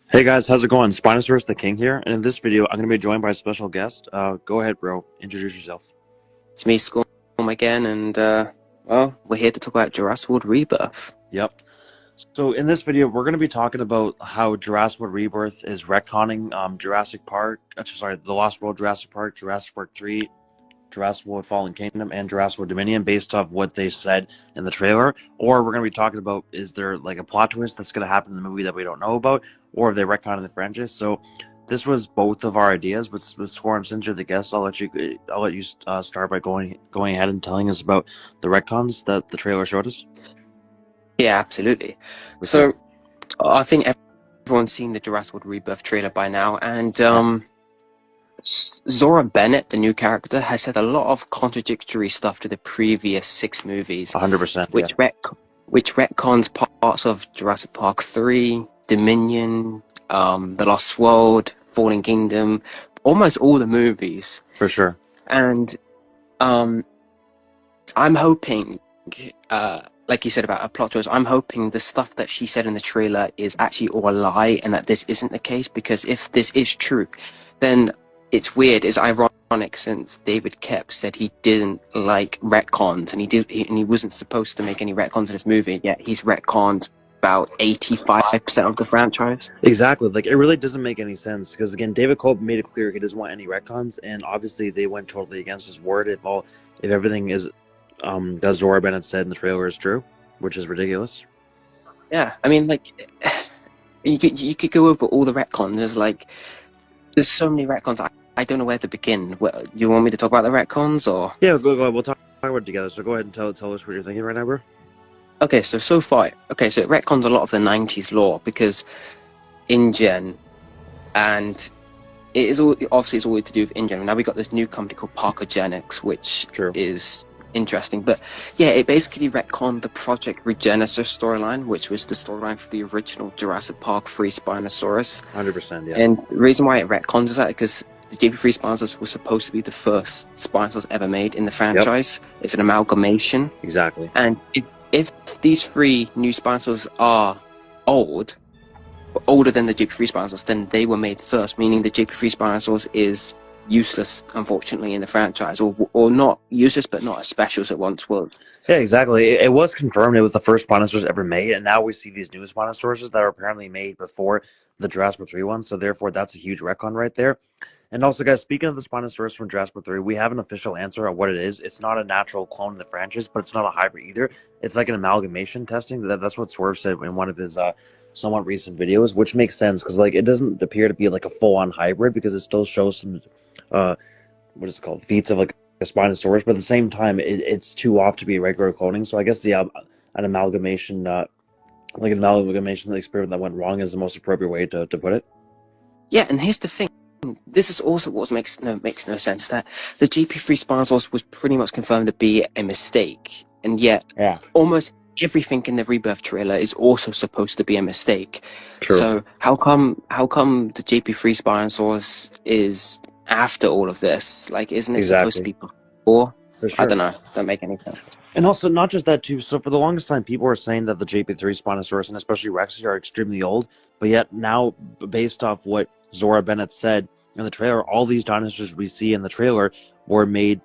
Hey guys, how's it going? Spinosaurus the King here, and in this video, I'm going to be joined by a special guest. Go ahead, bro. Introduce yourself. It's me, Storm, again, and, well, we're here to talk about Jurassic World Rebirth. Yep. So in this video, we're going to be talking about how Jurassic World Rebirth is retconning Jurassic Park, the Lost World Jurassic Park, Jurassic Park 3, Jurassic World Fallen Kingdom, and Jurassic World Dominion based off what they said in the trailer. Or we're going to be talking about, is there like a plot twist that's going to happen in the movie that we don't know about, or if they retconning the franchise. So this was both of our ideas, but Swarm, since you're the guest, I'll let you start by going ahead and telling us about the retcons that the trailer showed us. Yeah, absolutely. So I think everyone's seen the Jurassic World Rebirth trailer by now, and Zora Bennett, the new character, has said a lot of contradictory stuff to the previous 6 movies. 100%. Which retcons parts of Jurassic Park 3, Dominion, The Lost World, Fallen Kingdom, almost all the movies. For sure. And I'm hoping, like you said about a plot twist, I'm hoping the stuff that she said in the trailer is actually all a lie and that this isn't the case, because if this is true, then it's weird, it's ironic, since David Koepp said he didn't like retcons, and he wasn't supposed to make any retcons in this movie, yet he's retconned about 85% of the franchise. Exactly. Like, it really doesn't make any sense, because again, David Koepp made it clear he doesn't want any retcons, and obviously they went totally against his word if everything is that Zora Bennett said in the trailer is true, which is ridiculous. Yeah, I mean, like, you could go over all the retcons. There's so many retcons. I don't know where to begin. You want me to talk about the retcons, or? Yeah, go ahead. We'll talk about it together. So go ahead and tell us what you're thinking right now, bro. Okay, so it retcons a lot of the 90s lore, because InGen, and it is all obviously it's all to do with InGen. Now we got this new company called Parkogenics, which is interesting, but yeah, it basically retconned the Project Regenor storyline, which was the storyline for the original Jurassic Park 3 Spinosaurus. 100%, yeah. And the reason why it retcons is that because the JP3 Spinosaurus was supposed to be the first Spinosaurus ever made in the franchise. Yep. It's an amalgamation. Exactly. And if these 3 new Spinosaurus are older than the JP3 Spinosaurus, then they were made first, meaning the JP3 Spinosaurus is useless, unfortunately, in the franchise, or not useless, but not as special as it once was. Yeah, exactly. It was confirmed it was the first Spinosaurus ever made, and now we see these new Spinosauruses that are apparently made before the Jurassic Park 3 one, so therefore that's a huge retcon right there. And also, guys, speaking of the Spinosaurus from Jurassic Park 3, we have an official answer on what it is. It's not a natural clone of the franchise, but it's not a hybrid either. It's like an amalgamation testing. That's what Swerve said in one of his somewhat recent videos, which makes sense, because like it doesn't appear to be like a full-on hybrid, because it still shows some what is it called, feats of like a Spinosaurus, but at the same time it's too off to be regular cloning. So I guess an amalgamation experiment that went wrong is the most appropriate way to put it. Yeah, and here's the thing, this is also what makes no sense, that the GP3 Spinosaurus was pretty much confirmed to be a mistake, and yet almost everything in the Rebirth trailer is also supposed to be a mistake. True. So how come the JP3 Spinosaurus is after all of this? Like, isn't it supposed to be before? For sure. I don't know. Don't make any sense. And also, not just that too. So for the longest time, people were saying that the JP3 Spinosaurus and especially Rexy are extremely old. But yet now, based off what Zora Bennett said in the trailer, all these dinosaurs we see in the trailer were made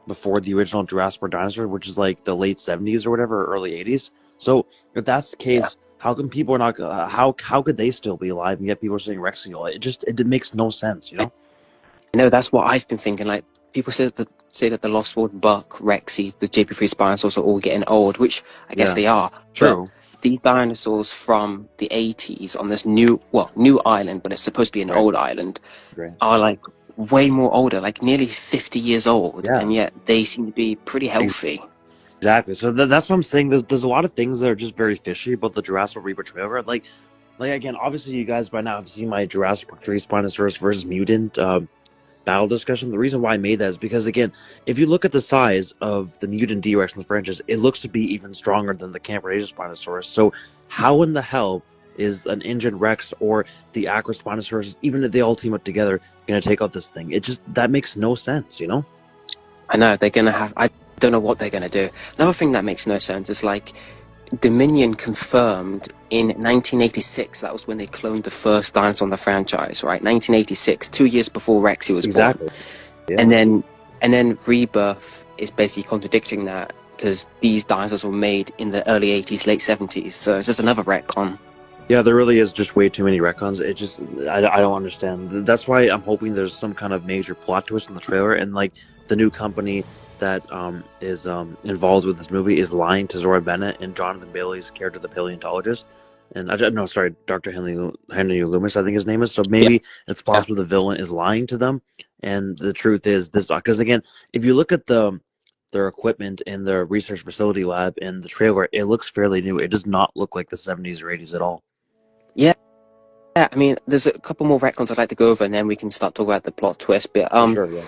before the original Jurassic Park dinosaur, which is like the late 70s or whatever, or early 80s. So if that's the case, how come people are not? How could they still be alive and yet people are saying Rexiol? It makes no sense, you know. No, that's what I've been thinking. Like, people say that the Lost World, Buck, Rexy, the JP3 Spinosaurus are all getting old, which I guess they are. True. But these dinosaurs from the 80s on this new island, but it's supposed to be an old island, are like way more older, like nearly 50 years old, and yet they seem to be pretty healthy. Exactly. So that's what I'm saying. There's a lot of things that are just very fishy about the Jurassic Rebirth trailer. Like again, obviously you guys by now have seen my Jurassic Park 3 Spinosaurus versus mutant battle discussion. The reason why I made that is because, again, if you look at the size of the mutant D-Rex in the franchise, it looks to be even stronger than the Camp Cretaceous Spinosaurus. So how in the hell is an injured Rex or the Acro Spinosaurus, even if they all team up together, going to take out this thing? It just, that makes no sense, you know? I know they're gonna have. I don't know what they're gonna do. Another thing that makes no sense is like Dominion confirmed in 1986. That was when they cloned the first dinosaur in the franchise, right? 1986, 2 years before Rexy was Exactly. born. Yeah. And then Rebirth is basically contradicting that because these dinosaurs were made in the early 80s, late 70s. So it's just another retcon. Yeah, there really is just way too many retcons. It just, I don't understand. That's why I'm hoping there's some kind of major plot twist in the trailer, and like the new company that is involved with this movie is lying to Zora Bennett and Jonathan Bailey's character, the paleontologist. And no, sorry, Dr. Henry Loomis, I think his name is. So maybe it's possible the villain is lying to them, and the truth is this. Because again, if you look at their equipment in their research facility lab in the trailer, it looks fairly new. It does not look like the 70s or 80s at all. Yeah, I mean, there's a couple more retcons I'd like to go over, and then we can start talking about the plot twist. But Sure, yeah.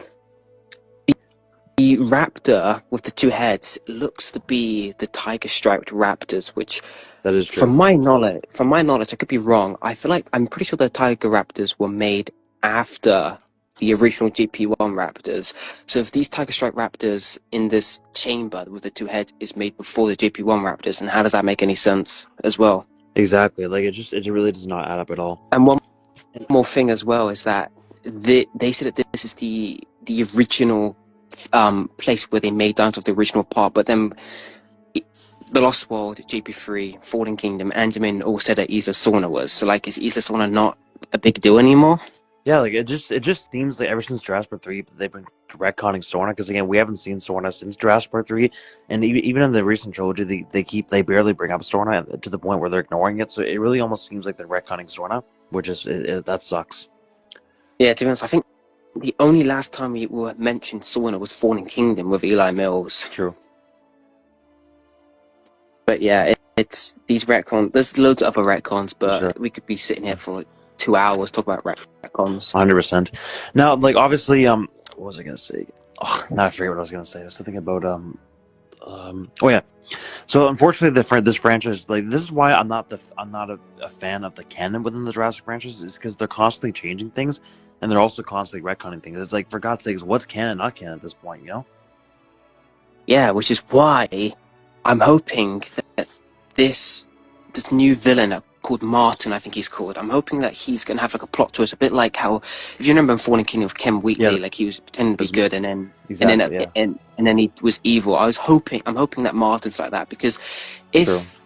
the raptor with the two heads looks to be the tiger-striped raptors, which That is true. from my knowledge, I could be wrong. I feel like I'm pretty sure the tiger raptors were made after the original GP1 raptors. So if these tiger-striped raptors in this chamber with the two heads is made before the GP1 raptors, then how does that make any sense as well? Exactly. Like it really does not add up at all. And one more thing as well is that they said that this is the original place where they made dinosaurs of the original part, but then the Lost World, GP3, Fallen Kingdom, and Dominion all said that Isla Sorna was. So like, is Isla Sorna not a big deal anymore? Yeah, like it just seems like ever since Jurassic 3 they've been retconning Sorna, because again we haven't seen Sorna since Jurassic 3, and even in the recent trilogy they barely bring up Sorna to the point where they're ignoring it. So it really almost seems like they're retconning Sorna, which is that sucks. Yeah, to be honest, I think the only last time we were mentioned Sorna was Fallen Kingdom with Eli Mills. True. But yeah, it's these retcons. There's loads of other retcons, but Sure. we could be sitting here for 2 hours talking about retcons. 100%. Now, like obviously, what was I gonna say? Oh, now I forget what I was gonna say. I was thinking about oh yeah. So unfortunately, this franchise, like this is why I'm not a fan of the canon within the Jurassic franchise, is because they're constantly changing things, and they're also constantly retconning things. It's like, for God's sakes, what's canon, not canon at this point, you know? Yeah, which is why I'm hoping that this new villain called Martin, I think he's called, I'm hoping that he's going to have like a plot twist, a bit like how, if you remember in Fallen Kingdom of Ken Wheatley, like he was pretending to be good and then and then he was evil. I'm hoping that Martin's like that, because if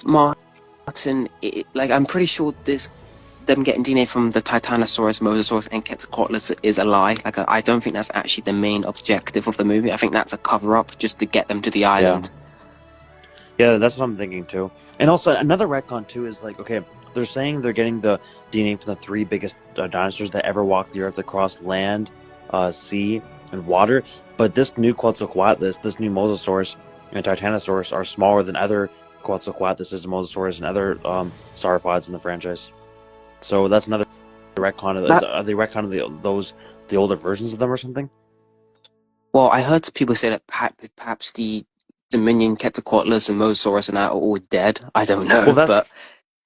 Martin, like I'm pretty sure them getting DNA from the Titanosaurus, Mosasaurus, and Quetzalcoatlus is a lie. Like I don't think that's actually the main objective of the movie. I think that's a cover-up just to get them to the island. Yeah, that's what I'm thinking too. And also another retcon too is like, okay, they're saying they're getting the DNA from the 3 biggest dinosaurs that ever walked the earth across land, sea, and water. But this new Quetzalcoatlus, this new Mosasaurus, and Titanosaurus are smaller than other Quetzalcoatluses, Mosasaurus, and other sauropods in the franchise. So that's another retcon. Are they retconning the older versions of them or something? Well, I heard people say that perhaps the Dominion, Quetzalcoatlus, and Mosasaurus and that are all dead. I don't know, but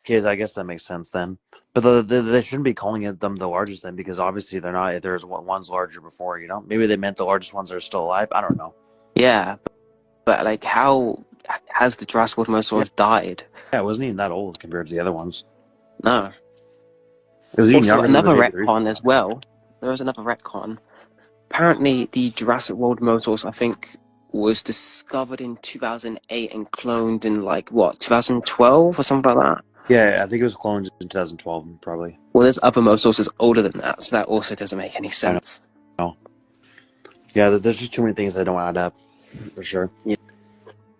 kids, I guess that makes sense then. But they shouldn't be calling them the largest then, because obviously they're not. There's one's larger before, you know. Maybe they meant the largest ones are still alive. I don't know. Yeah, but like, how has the Jurassic World Mosasaurus died? Yeah, it wasn't even that old compared to the other ones. No. It was even Also, younger another than retcon as well. There was another retcon. Apparently, the Jurassic World Mosasaurus, I think, was discovered in 2008 and cloned in like what, 2012 or something like that. Yeah, I think it was cloned in 2012, probably. Well, there's other Mosauruses older than that, so that also doesn't make any sense. No. Yeah, there's just too many things that don't add up, for sure.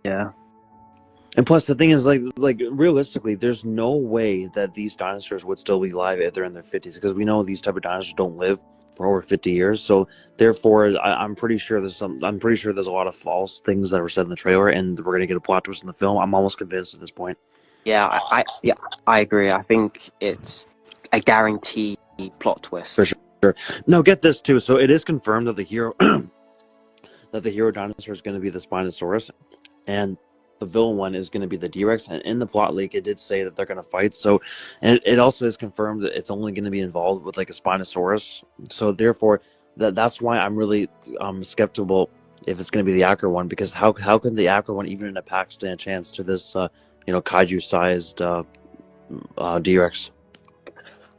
Yeah. And plus, the thing is, like realistically, there's no way that these dinosaurs would still be alive if they're in their 50s, because we know these type of dinosaurs don't live for over 50 years. So therefore, I'm pretty sure there's a lot of false things that were said in the trailer, and we're gonna get a plot twist in the film. I'm almost convinced at this point. Yeah, I agree. I think it's a guarantee plot twist. For sure. No, get this too. So it is confirmed that the hero that the hero dinosaur is going to be the Spinosaurus, and the villain one is going to be the D-Rex. And in the plot leak, it did say that they're going to fight. So, and it also is confirmed that it's only going to be involved with like a Spinosaurus. So therefore, that's why I'm really skeptical if it's going to be the Acro one, because how can the Acro one even in a pack stand a chance to this kaiju sized D-Rex?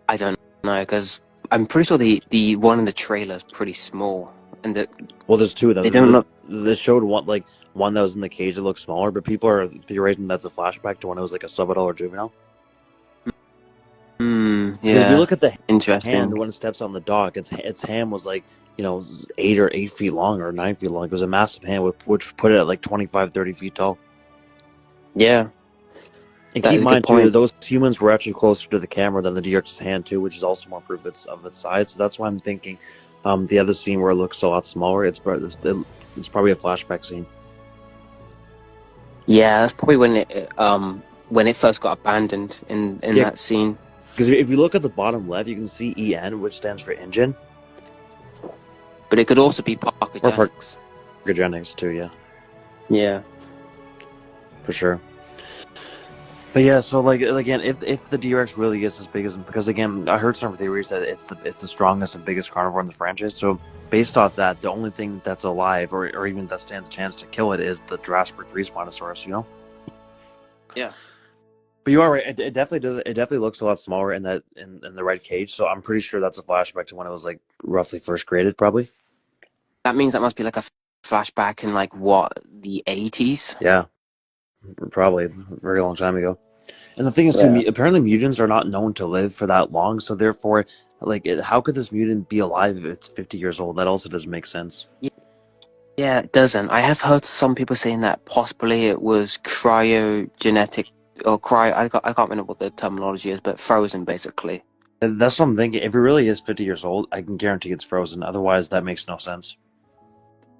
I don't know, because I'm pretty sure the one in the trailer is pretty small, and that Well, there's two of them. they don't look. They showed one that was in the cage that looks smaller, but people are theorizing that's a flashback to when it was like a subadult or juvenile. If you Yeah, look at the interesting. hand when it steps on the dock, its hand was like 8 feet long or 9 feet long. It was a massive hand, which put it at like 25, 30 feet tall. Yeah, And that keep is in a good mind too, point. those humans were actually closer to the camera than the DRX's hand too, which is also more proof of its size. So that's why I'm thinking, the other scene where it looks a lot smaller, it's probably a flashback scene. Yeah, that's probably when it first got abandoned in Yeah. that scene. Because if you look at the bottom left, you can see EN, which stands for engine. But it could also be Parkogenics. Regenor too, yeah. Yeah. For sure. But yeah, so like again, if the D-Rex really gets as big as, because again, I heard some theories that it's the strongest and biggest carnivore in the franchise. So based off that, the only thing that's alive or even that stands a chance to kill it is the Jurassic 3 Spinosaurus, Yeah. But you are right. It definitely does. It definitely looks a lot smaller in the red cage. So I'm pretty sure that's a flashback to when it was like roughly first created, probably. That means that must be like a flashback in like what, the 80s? Yeah, probably a very long time ago. And the thing is, too, apparently mutants are not known to live for that long. So therefore, how could this mutant be alive if it's 50 years old? That also doesn't make sense. Yeah, it doesn't. I have heard some people saying that possibly it was cryogenetic or I can't remember what the terminology is, but frozen basically. And that's what I'm thinking. If it really is 50 years old, I can guarantee it's frozen. Otherwise, that makes no sense.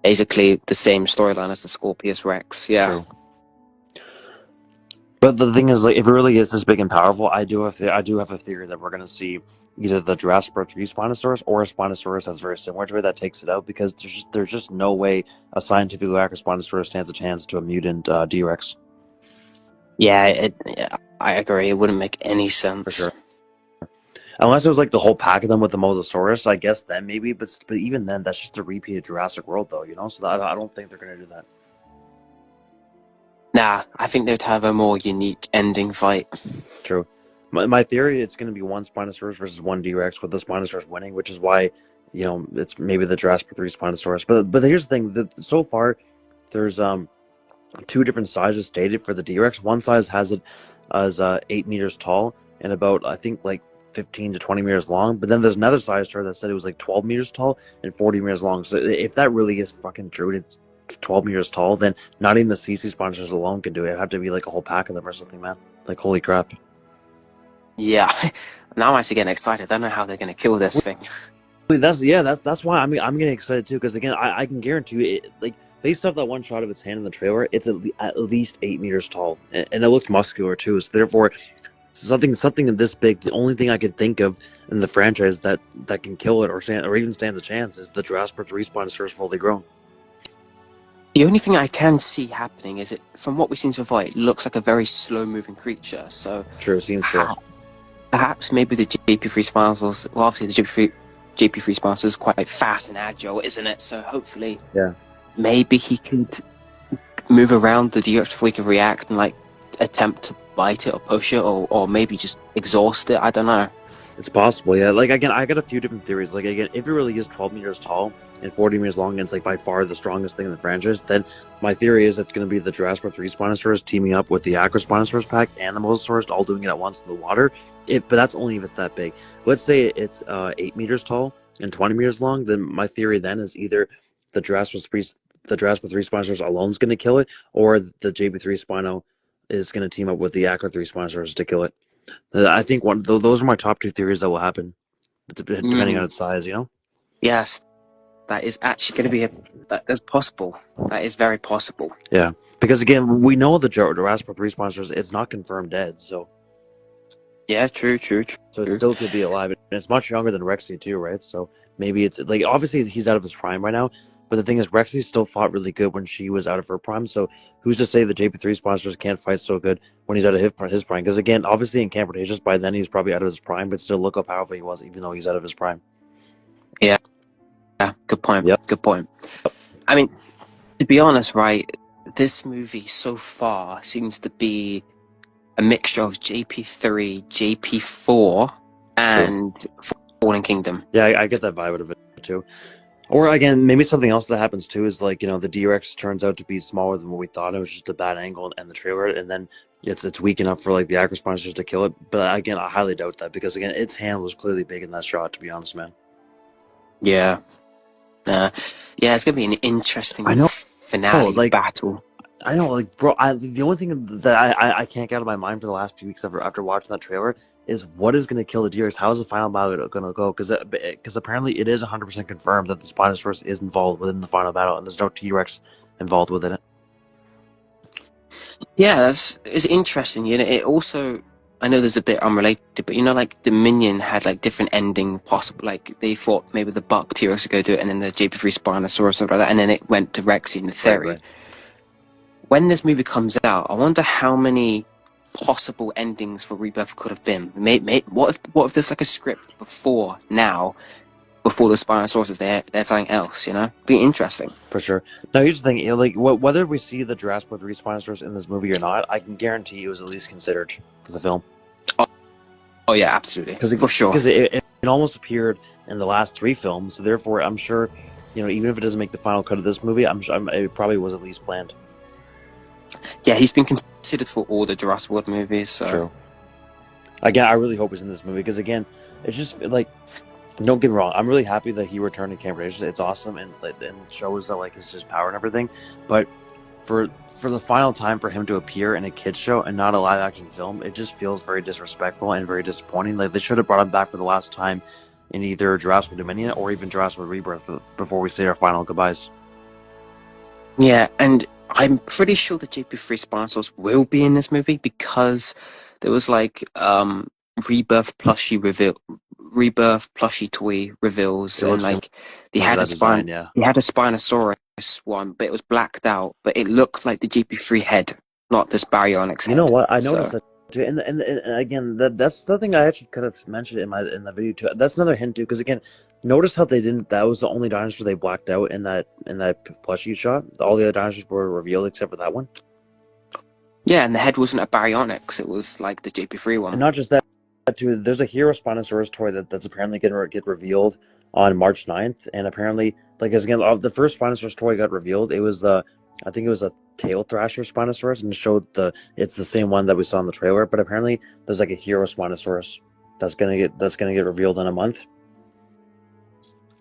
Basically the same storyline as the Scorpius Rex. Yeah. True. But the thing is, like, if it really is this big and powerful, I do have a theory that we're going to see either the Jurassic 3 Spinosaurus or a Spinosaurus that's very similar to it that takes it out, because there's just no way a scientifically accurate Spinosaurus stands a chance to a mutant D-Rex. Yeah, I agree. It wouldn't make any sense. For sure. Unless it was like the whole pack of them with the Mosasaurus, I guess then maybe. But even then, that's just a repeat of Jurassic World, though. So I don't think they're going to do that. Nah, I think they'd have a more unique ending fight. True. My theory, it's going to be one Spinosaurus versus one D-Rex, with the Spinosaurus winning, which is why, it's maybe the Jurassic 3 Spinosaurus. But here's the thing: so far, there's two different sizes stated for the D-Rex. One size has it as 8 meters tall and about, I think, like 15 to 20 meters long. But then there's another size chart that said it was like 12 meters tall and 40 meters long. So if that really is fucking true, it's 12 meters tall, then not even the CC sponsors alone can do it. It'd have to be like a whole pack of them or something, man. Like, holy crap. Yeah, now I'm actually getting excited. I don't know how they're going to kill this thing. That's why I'm getting excited too, because again, I can guarantee it, like, based off that one shot of its hand in the trailer, it's at least 8 meters tall, and it looks muscular too. So therefore, something this big, the only thing I could think of in the franchise that can kill it or even stands a chance is the Jurassic 3 Spinosaurus fully grown. The only thing I can see happening is from what we've seen so far, it looks like a very slow-moving creature. So True, seems fair. Perhaps maybe the JP3 Spinosaurus. Well, obviously the JP3 Spinosaurus is quite fast and agile, isn't it? So hopefully, maybe he could move around the D-Rex before he can react and like attempt to bite it or push it, or maybe just exhaust it. I don't know. It's possible, yeah. Like, again, I got a few different theories. Like, again, if it really is 12 meters tall and 40 meters long, and it's like by far the strongest thing in the franchise, then my theory is it's going to be the Jurassic 3 Spinosaurus teaming up with the Acro Spinosaurus pack and the Mosasaurus, all doing it at once in the water. But that's only if it's that big. Let's say it's 8 meters tall and 20 meters long, then my theory then is either the Jurassic 3 Spinosaurus alone is going to kill it, or the JB3 Spino is going to team up with the Acro 3 Spinosaurus to kill it. I think those are my top two theories that will happen, depending on its size. Yes, that is actually going to be that's possible. That is very possible. Yeah, because again, we know the Jurassic 3 sponsors. It's not confirmed dead, so Yeah, true. So it still could be alive. And it's much younger than Rexy too, right? So maybe it's like obviously he's out of his prime right now. But the thing is, Rexy still fought really good when she was out of her prime. So who's to say the JP3 sponsors can't fight so good when he's out of his prime? Because again, obviously in Camp Cretaceous, by then he's probably out of his prime, but still look how powerful he was, even though he's out of his prime. Yeah, good point. Yep. Good point. I mean, to be honest, right, this movie so far seems to be a mixture of JP3, JP4, and Fallen Kingdom. Yeah, I get that vibe out of it too. Or again, maybe something else that happens too is like, the D-Rex turns out to be smaller than what we thought. It was just a bad angle and the trailer, and then it's weak enough for like the actor sponsors to kill it. But again, I highly doubt that because again, its hand was clearly big in that shot. To be honest, man. Yeah. Yeah, it's gonna be an interesting finale battle. I know, like, bro. The only thing that I can't get out of my mind for the last few weeks after watching that trailer is what is going to kill the D-Rex. How is the final battle going to go? Because apparently it is 100% confirmed that the Spinosaurus is involved within the final battle, and there's no T-Rex involved within it. Yeah, it's interesting. It also, I know there's a bit unrelated, but like Dominion had like different ending possible. Like they thought maybe the Buck T-Rex would go do it, and then the JP3 Spinosaurus or something like that, and then it went to Rexy in the theory. Right. When this movie comes out, I wonder how many possible endings for Rebirth could have been. What if there's like a script before the Spinosaurus is there? There's something else, Be interesting for sure. Now here's the thing, like whether we see the Jurassic 3 Spinosaurus in this movie or not, I can guarantee it was at least considered for the film. Oh yeah, absolutely, for sure. Because it almost appeared in the last 3 films, so therefore I'm sure, even if it doesn't make the final cut of this movie, I'm sure it probably was at least planned. Yeah, he's been considered for all the Jurassic World movies. So. True. Again, I really hope he's in this movie because again, it's just like, don't get me wrong, I'm really happy that he returned to Camp Cretaceous. It's awesome and shows that like his power and everything. But for the final time for him to appear in a kids show and not a live action film, it just feels very disrespectful and very disappointing. Like they should have brought him back for the last time in either Jurassic Dominion or even Jurassic Rebirth before we say our final goodbyes. Yeah, and I'm pretty sure the JP3 Spinosaurus will be in this movie because there was like Rebirth plushie toy reveals, and like they had a Spinosaurus one, but it was blacked out, but it looked like the JP3 head, not this baryonyx head. You know what? I noticed that too, and again, that's the thing I actually could have mentioned in the video too. That's another hint too, because again, notice how they didn't. That was the only dinosaur they blacked out in that plushie shot. All the other dinosaurs were revealed except for that one. Yeah, and the head wasn't a baryonyx; it was like the JP3 one. And not just that, too. There's a Hero Spinosaurus toy that's apparently going to get revealed on March 9th, and apparently, like again, the first Spinosaurus toy got revealed. It was I think it was a tail thrasher Spinosaurus, and it showed it's the same one that we saw in the trailer. But apparently, there's like a Hero Spinosaurus that's gonna get revealed in a month.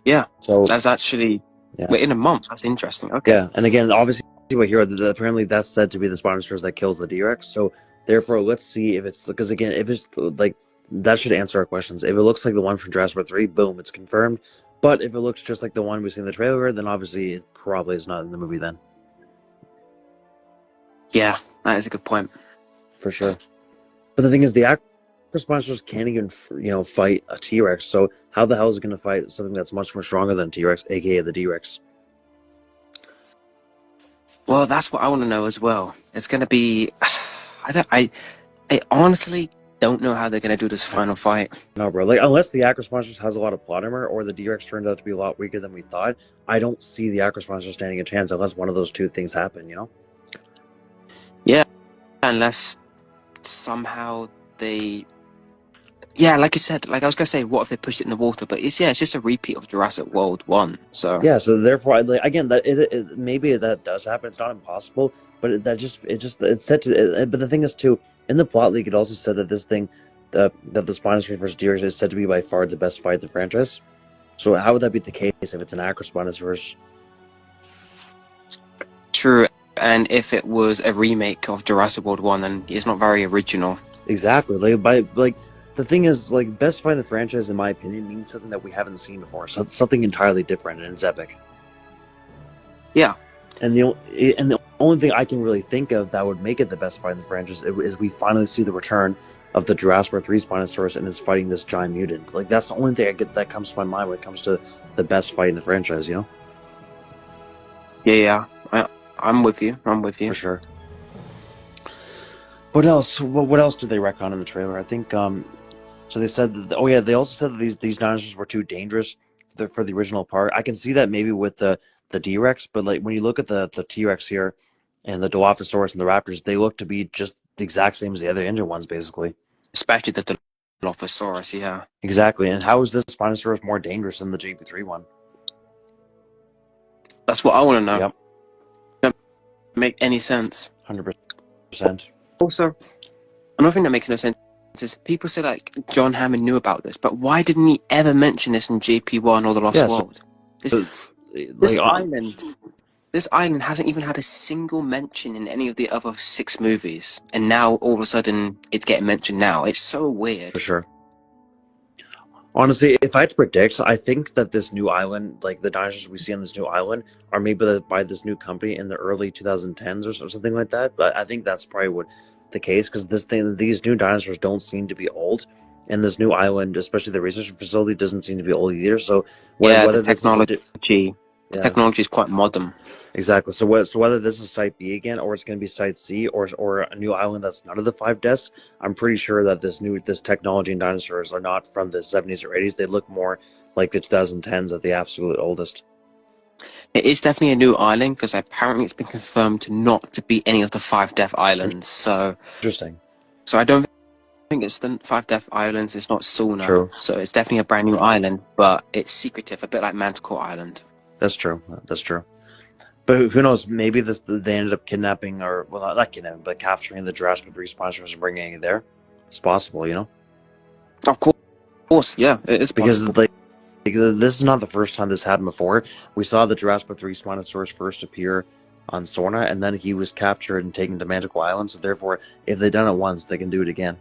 Yeah, so that's actually in a month. That's interesting. Okay. Yeah, and again, obviously, what Hero apparently that's said to be the Spinosaurus that kills the D-Rex. So therefore, let's see if it's because again, if it's like that should answer our questions. If it looks like the one from Jurassic 3, boom, it's confirmed. But if it looks just like the one we see in the trailer, then obviously it probably is not in the movie then. Yeah, that is a good point. For sure. But the thing is, the actor Spinosaurus can't even, fight a T-Rex. So how the hell is it going to fight something that's much more stronger than T-Rex, aka the D-Rex? Well, that's what I want to know as well. It's going to be, I honestly don't know how they're going to do this final fight. No, bro. Like, unless the Acro Spinosaurus has a lot of plot armor, or the D-Rex turns out to be a lot weaker than we thought, I don't see the Acro Spinosaurus standing a chance unless one of those two things happen. Yeah, unless somehow they. Yeah, like you said, like I was gonna say, what if they pushed it in the water? But it's just a repeat of Jurassic World 1. So yeah, so therefore, again, that it maybe that does happen. It's not impossible, but it's set to. But the thing is, too, in the plot leak, it also said that this thing, that the Spinosaurus versus D-Rex is said to be by far the best fight in the franchise. So how would that be the case if it's an Acro Spinosaurus? True, and if it was a remake of Jurassic World 1, then it's not very original. Exactly, the thing is, like, best fight in the franchise, in my opinion, means something that we haven't seen before. So it's something entirely different, and it's epic. Yeah. And the only thing I can really think of that would make it the best fight in the franchise is we finally see the return of the Jurassic 3 Spinosaurus and is fighting this giant mutant. Like, that's the only thing I get that comes to my mind when it comes to the best fight in the franchise, you know? Yeah, I'm with you. I'm with you. For sure. What else? What else did they retcon in the trailer? I think, so they said, they also said that these dinosaurs were too dangerous for the original part. I can see that maybe with the D-Rex, but like when you look at the T-Rex here and the Dilophosaurus and the Raptors, they look to be just the exact same as the other injured ones, basically. Especially the Dilophosaurus, yeah. Exactly. And how is this Spinosaurus more dangerous than the JP3 one? That's what I want to know. Yep. Doesn't make any sense. 100%. Also, another thing that makes no sense is people say like John Hammond knew about this, but why didn't he ever mention this in JP1 or The Lost World? This island hasn't even had a single mention in any of the other 6 movies, and now all of a sudden it's getting mentioned now. It's so weird. For sure. Honestly, if I had to predict, I think that this new island, like the dinosaurs we see on this new island, are maybe by this new company in the early 2010s or something like that. But I think that's probably what the case, because these new dinosaurs don't seem to be old, and this new island, especially the research facility, doesn't seem to be old either. So whether the technology is quite modern. Exactly. So whether this is Site B again, or it's going to be Site C, or a new island that's none of the 5 deaths, I'm pretty sure that this technology and dinosaurs are not from the 70s or 80s. They look more like the 2010s at the absolute oldest. It is definitely a new island, because apparently it's been confirmed not to be any of the 5 Death Islands. So interesting. So I don't think it's the 5 Death Islands. It's not Sauna. True. So it's definitely a brand new island, but it's secretive, a bit like Manticore Island. That's true. That's true. But who knows? Maybe they ended up kidnapping, or well, not kidnapping, but capturing the Jurassic 3 sponsors and bringing it there. It's possible, you know. Of course, yeah, it is possible. Because this is not the first time this happened before. We saw the Jurassic 3 Spinosaurus first appear on Sorna, and then he was captured and taken to Manticore Island. So therefore, if they've done it once, they can do it again.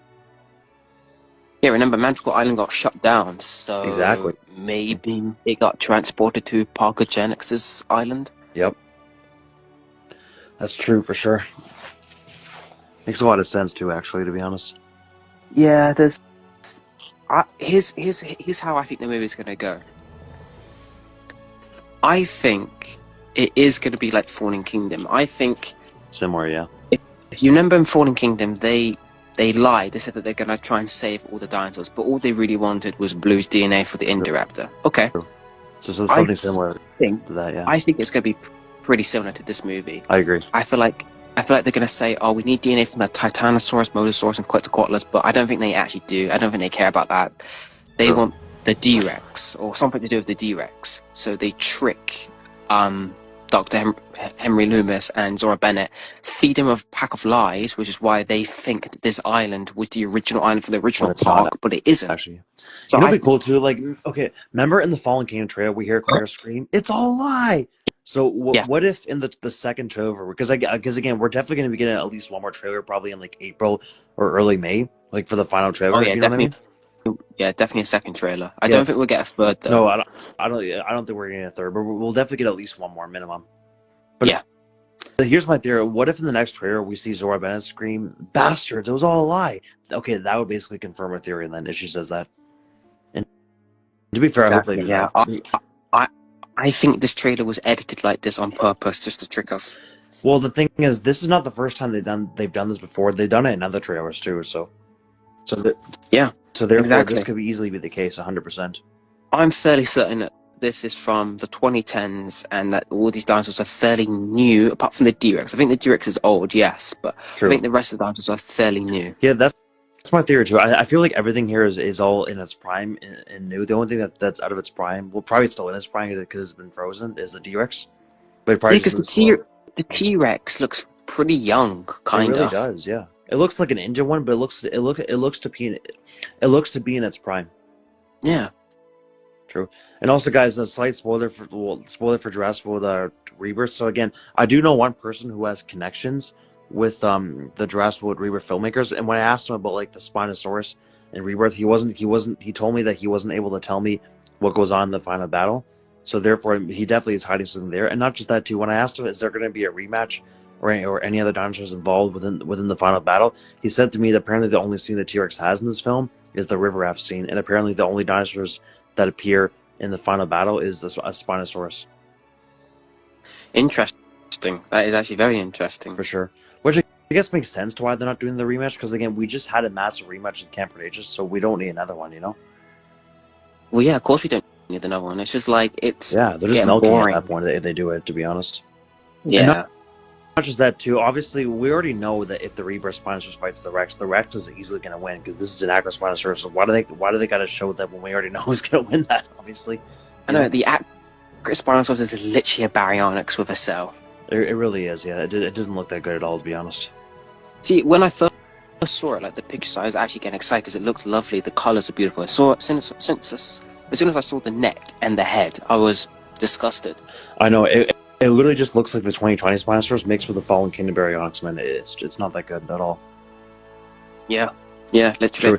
Yeah, remember Manticore Island got shut down, so exactly. Maybe it got transported to Parkogenix's island. Yep. That's true for sure. Makes a lot of sense too, actually, to be honest. Yeah, here's how I think the movie's gonna go. I think it is gonna be like Fallen Kingdom. I think similar, yeah. If you remember in Fallen Kingdom, they lied. They said that they're gonna try and save all the dinosaurs, but all they really wanted was Blue's DNA for the Indoraptor. Okay. True. So something similar to that, yeah. I think it's gonna be pretty similar to this movie. I agree. I feel like they're going to say, oh, we need DNA from the Titanosaurus, Mosasaurus, and Quetzalcoatlus, but I don't think they actually do. I don't think they care about that. They want the D-Rex, or something to do with the D-Rex. So they trick Dr. Henry Loomis and Zora Bennett, feed them a pack of lies, which is why they think that this island was the original island for the original park, but it isn't. Actually. So it'd be cool too. Like, okay, remember in the Fallen Kingdom trailer, we hear Claire scream, "It's all a lie!" So what if in the second trailer, because again, we're definitely going to be getting at least one more trailer, probably in like April or early May, like for the final trailer. Oh, yeah, you know what I mean? Yeah, definitely a second trailer. I don't think we'll get a third though. No, I don't think we're getting a third, but we'll definitely get at least one more minimum. But yeah. Here's my theory. What if in the next trailer we see Zora Bennett scream, "Bastards, it was all a lie"? Okay, that would basically confirm our theory then if she says that. And to be fair, exactly, I hope they do that. I think this trailer was edited like this on purpose, just to trick us. Well, the thing is, this is not the first time they've done this before. They've done it in other trailers too. So yeah. So therefore, this could easily be the case, 100%. I'm fairly certain that this is from the 2010s, and that all these dinosaurs are fairly new, apart from the D-Rex. I think the D-Rex is old, yes, but I think the rest of the dinosaurs are fairly new. Yeah, that's my theory too. I feel like everything here is all in its prime and new. The only thing that's out of its prime, well, probably still in its prime because it's been frozen, is the D-Rex. But it probably because the T-Rex looks pretty young, kind of. It really does, yeah. It looks like an Ninja one, but it looks to be in its prime. Yeah. True. And also, guys, a slight spoiler for Jurassic World Rebirth. So again, I do know one person who has connections with the Jurassic World Rebirth filmmakers, and when I asked him about like the Spinosaurus and Rebirth, he told me that he wasn't able to tell me what goes on in the final battle. So therefore, he definitely is hiding something there. And not just that too. When I asked him, is there going to be a rematch or any other dinosaurs involved within the final battle. He said to me that apparently the only scene the T-Rex has in this film is the river raft scene, and apparently the only dinosaurs that appear in the final battle is a Spinosaurus. Interesting. That is actually very interesting. For sure. Which I guess makes sense to why they're not doing the rematch, because again, we just had a massive rematch in Camp Cretaceous, so we don't need another one, you know? Well, yeah, of course we don't need another one. It's just like, it's Yeah, they're just milking boring at that point if they do it, to be honest. Yeah. And not just that, too. Obviously, we already know that if the Rebirth Spinosaurus fights the Rex is easily going to win, because this is an Acro Spinosaurus, so why do they got to show that when we already know who's going to win that, obviously? I know, the Acro Spinosaurus is literally a Baryonyx with a cell. It really is, yeah. It doesn't look that good at all, to be honest. See, when I first saw it, like the pictures, I was actually getting excited because it looked lovely. The colors are beautiful. I saw it as soon as I saw the neck and the head, I was disgusted. I know it literally just looks like the 2020 Spinosaurus mixed with the Fallen Kingdom Baryonyx, man. It's not that good at all. Yeah, literally. True.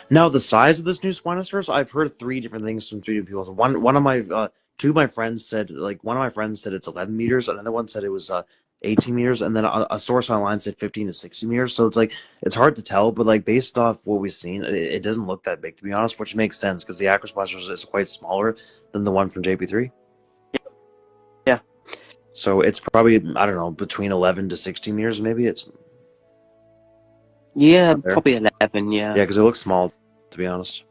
Now the size of this new Spinosaurus, I've heard 3 different things from 3 different people. So one of my 2 of my friends said, one of my friends said it's 11 meters, another one said it was 18 meters, and then a source online said 15 to 60 meters. So it's hard to tell, but like based off what we've seen, it doesn't look that big, to be honest, which makes sense because the Acro Spinosaurus is quite smaller than the one from JP3. Yeah. So it's probably, I don't know, between 11 to 60 meters, maybe. It's probably 11. Yeah, because it looks small, to be honest.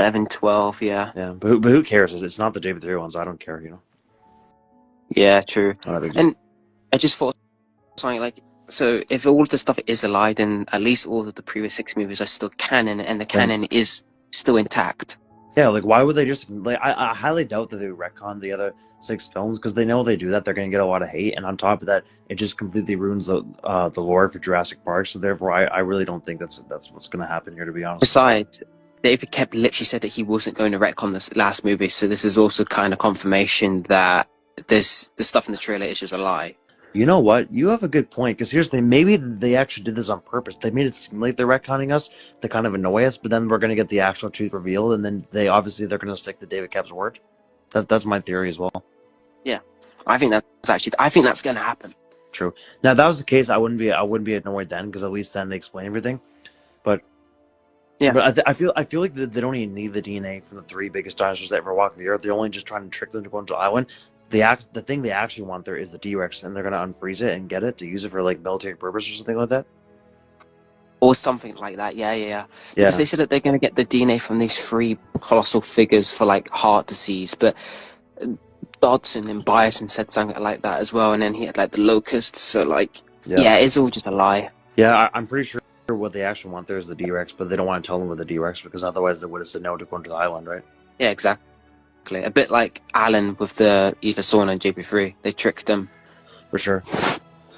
11, 12, yeah. Yeah, but who cares? It's not the JP3 ones. I don't care, you know. Yeah, true. And I just thought something like, so if all of the stuff is a lie, then at least all of the previous 6 movies are still canon, and the canon is still intact. Yeah, like why would they just like? I highly doubt that they would retcon the other 6 films because they know they do that they're going to get a lot of hate, and on top of that, it just completely ruins the lore for Jurassic Park. So therefore, I really don't think that's what's going to happen here, to be honest. Besides, David Kep literally said that he wasn't going to retcon this last movie, so this is also kind of confirmation that the stuff in the trailer is just a lie. You know what? You have a good point, because here's the thing. Maybe they actually did this on purpose. They made it seem like they're retconning us to kind of annoy us, but then we're going to get the actual truth revealed, and then they're going to stick to David Kep's word. That's my theory as well. Yeah, I think that's going to happen. True. Now, if that was the case, I wouldn't be annoyed then, because at least then they explain everything. But yeah, but I feel like they don't even need the DNA from the 3 biggest dinosaurs that ever walked the earth. They're only just trying to trick them to go into the island. The thing they actually want there is the D-Rex, and they're going to unfreeze it and get it to use it for like military purpose or something like that. Or something like that, yeah. Because they said that they're going to get the DNA from these 3 colossal figures for like heart disease, but Dodson and Bison said something like that as well, and then he had like the locusts, so like, yeah it's all just a lie. Yeah, I'm pretty sure what they actually want there is the D-Rex, but they don't want to tell them with the D-Rex because otherwise they would have said no to going to the island, right? Yeah, exactly. A bit like Alan with the Elasaurus and JP3. They tricked him. For sure.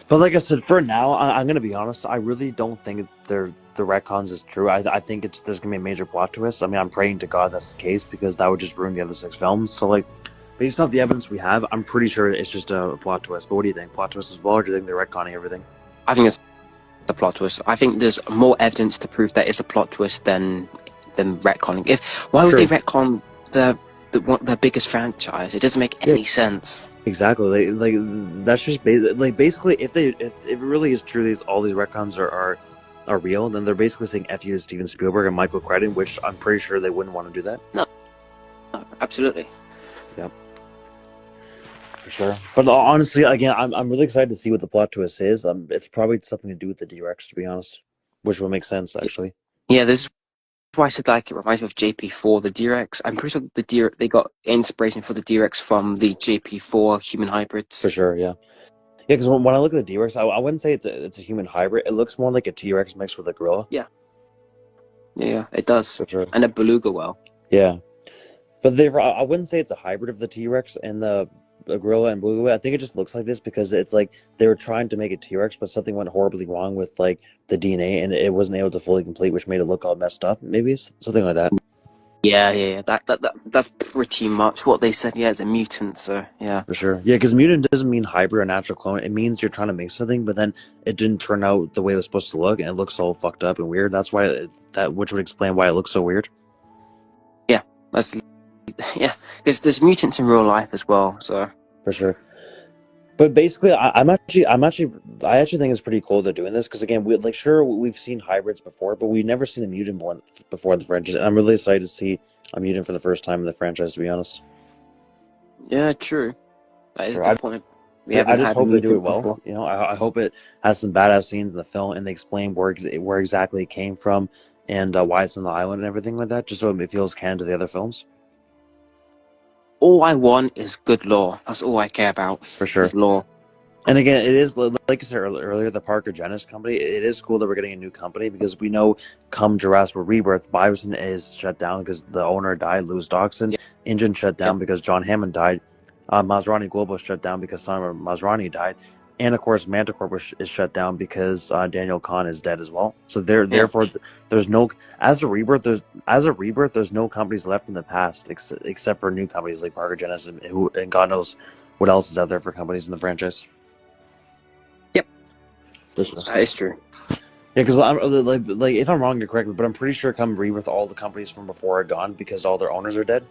But like I said, for now, I'm going to be honest. I really don't think the retcons is true. I think there's going to be a major plot twist. I mean, I'm praying to God that's the case because that would just ruin the other 6 films. So like, based off the evidence we have, I'm pretty sure it's just a plot twist. But what do you think? Plot twist as well, or do you think they're retconning everything? I think it's the plot twist. I think there's more evidence to prove that it's a plot twist than retconning. Why would they retcon the biggest franchise? It doesn't make any sense. Exactly. That's just basically if it really is true that all these retcons are real, then they're basically saying F you to Steven Spielberg and Michael Crichton, which I'm pretty sure they wouldn't want to do that. No, absolutely. Yep. For sure. But honestly, again, I'm really excited to see what the plot twist is. It's probably something to do with the D-Rex, to be honest, which will make sense actually. Yeah, this is why I said like it reminds me of JP4, the D-Rex. I'm pretty sure they got inspiration for the D-Rex from the JP4 human hybrids. For sure, yeah. Yeah, because when I look at the D-Rex, I wouldn't say it's a human hybrid. It looks more like a T-Rex mixed with a gorilla. Yeah, it does. For sure. And a beluga whale. Yeah, but I wouldn't say it's a hybrid of the T-Rex and the gorilla and beluga whale. I think it just looks like this because it's like they were trying to make a T-Rex, but something went horribly wrong with like the DNA, and it wasn't able to fully complete, which made it look all messed up. Maybe something like that. Yeah. That's pretty much what they said. Yeah, it's a mutant. So yeah, for sure. Yeah, because mutant doesn't mean hybrid or natural clone. It means you're trying to make something, but then it didn't turn out the way it was supposed to look, and it looks all fucked up and weird. That's why which would explain why it looks so weird. Yeah, because there's mutants in real life as well. So for sure. But basically, I actually think it's pretty cool they're doing this because again, we've seen hybrids before, but we've never seen a mutant born before in the franchise. And I'm really excited to see a mutant for the first time in the franchise. To be honest, Yeah, true. That is a sure. good point. We I haven't just had a hope they do it mutant well. before. You know, I hope it has some badass scenes in the film and they explain where exactly it came from and why it's on the island and everything like that, just so it feels canon to the other films. All I want is good lore. That's all I care about. For Is sure. lore. And again, it is like I said earlier, the Parker Genesis company. It is cool that we're getting a new company because we know come Jurassic Rebirth, Bison is shut down because the owner died, Louis Doxon. Yep. Engine shut Yep. down because John Hammond died. Masrani Global shut down because Simon Masrani died, and of course Manticore is shut down because Daniel Kahn is dead as well. So Yeah. therefore, there's no as a rebirth. There's no companies left in the past except for new companies like Parker Genesis, and God knows what else is out there for companies in the franchise. Yep. Sure. That is true. Yeah, because like if I'm wrong, you correct me, but I'm pretty sure come Rebirth, all the companies from before are gone because all their owners are dead.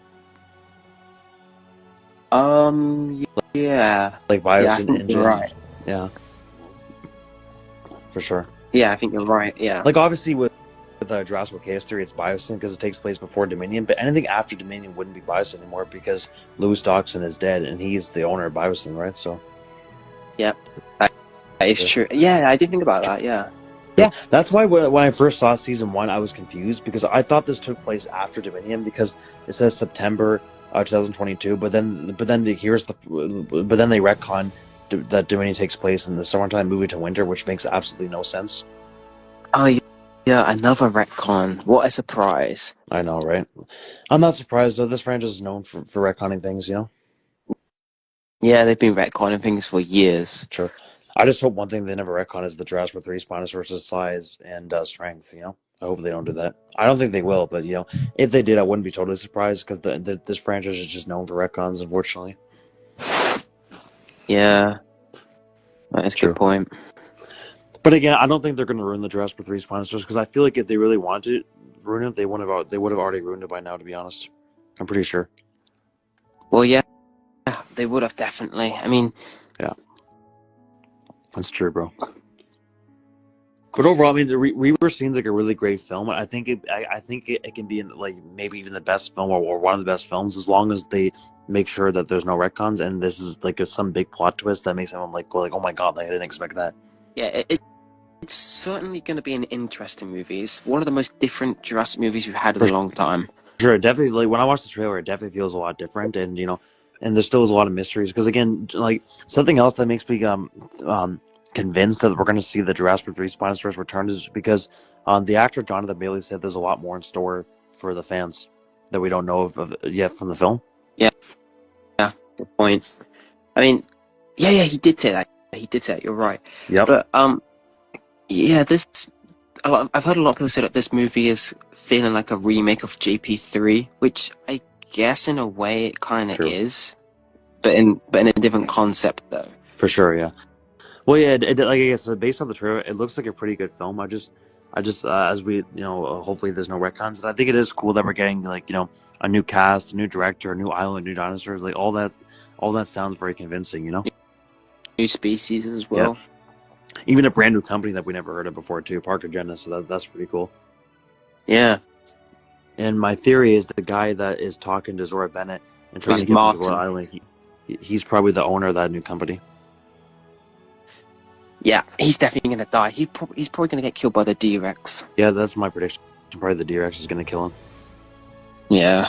Yeah. Like Yeah, I Biosyn, think you're Engine, right. yeah, for sure. Yeah, I think you're right. Yeah. Like obviously with Jurassic Chaos Theory, it's Biosyn because it takes place before Dominion, but anything after Dominion wouldn't be Biosyn anymore because Louis Doxon is dead and he's the owner of Biosyn, right? So Yep. That is true. Yeah, I did think about that. Yeah. Yeah. That's why when I first saw season 1, I was confused because I thought this took place after Dominion because it says September 2022, but then they retcon that Dominion takes place in the summertime, moving to winter, which makes absolutely no sense. Oh, yeah. Another retcon. What a surprise. I know, right? I'm not surprised though. This franchise is known for retconning things, you know. Yeah, they've been retconning things for years. Sure. I just hope one thing they never retcon is the Jurassic 3 Spinosaurus' size and strength. You know, I hope they don't do that. I don't think they will, but you know, if they did, I wouldn't be totally surprised because this franchise is just known for retcons, unfortunately. Yeah, that is a True. good point. But again, I don't think they're going to ruin the Jurassic 3 Spinosaurus because I feel like if they really wanted to ruin it, they would have already ruined it by now. To be honest, I'm pretty sure. Well, yeah, they would have definitely. I mean, yeah, that's true, bro. But overall, I mean, the Rebirth seems like a really great film. I think it can be like maybe even the best film or one of the best films as long as they make sure that there's no retcons and this is like some big plot twist that makes everyone like go like, oh my god, like, I didn't expect that. Yeah, it's certainly going to be an interesting movie. It's one of the most different Jurassic movies we've had in a long time. Sure, definitely. Like when I watched the trailer, it definitely feels a lot different, and you know, and there still is a lot of mysteries. Because again, like something else that makes me convinced that we're going to see the Jurassic 3 Spinosaurus return is because the actor Jonathan Bailey said there's a lot more in store for the fans that we don't know of yet from the film. Yeah, good point. I mean, yeah, he did say that. He did say that. You're right. Yep. But yeah, I've heard a lot of people say that this movie is feeling like a remake of JP3, which I guess in a way it kind of is, but in a different concept though. For sure, yeah. Well, yeah, like I guess based on the trailer, it looks like a pretty good film. I just as we hopefully there's no retcons. And I think it is cool that we're getting like a new cast, a new director, a new island, new dinosaurs. Like all that sounds very convincing. You know, new species as well. Yeah. Even a brand new company that we never heard of before too, Parker Genesis. So that's pretty cool. Yeah. And my theory is the guy that is talking to Zora Bennett and trying to get them to the island. He's probably the owner of that new company. Yeah, he's definitely going to die. He's probably going to get killed by the D-Rex. Yeah, that's my prediction. Probably the D-Rex is going to kill him. Yeah.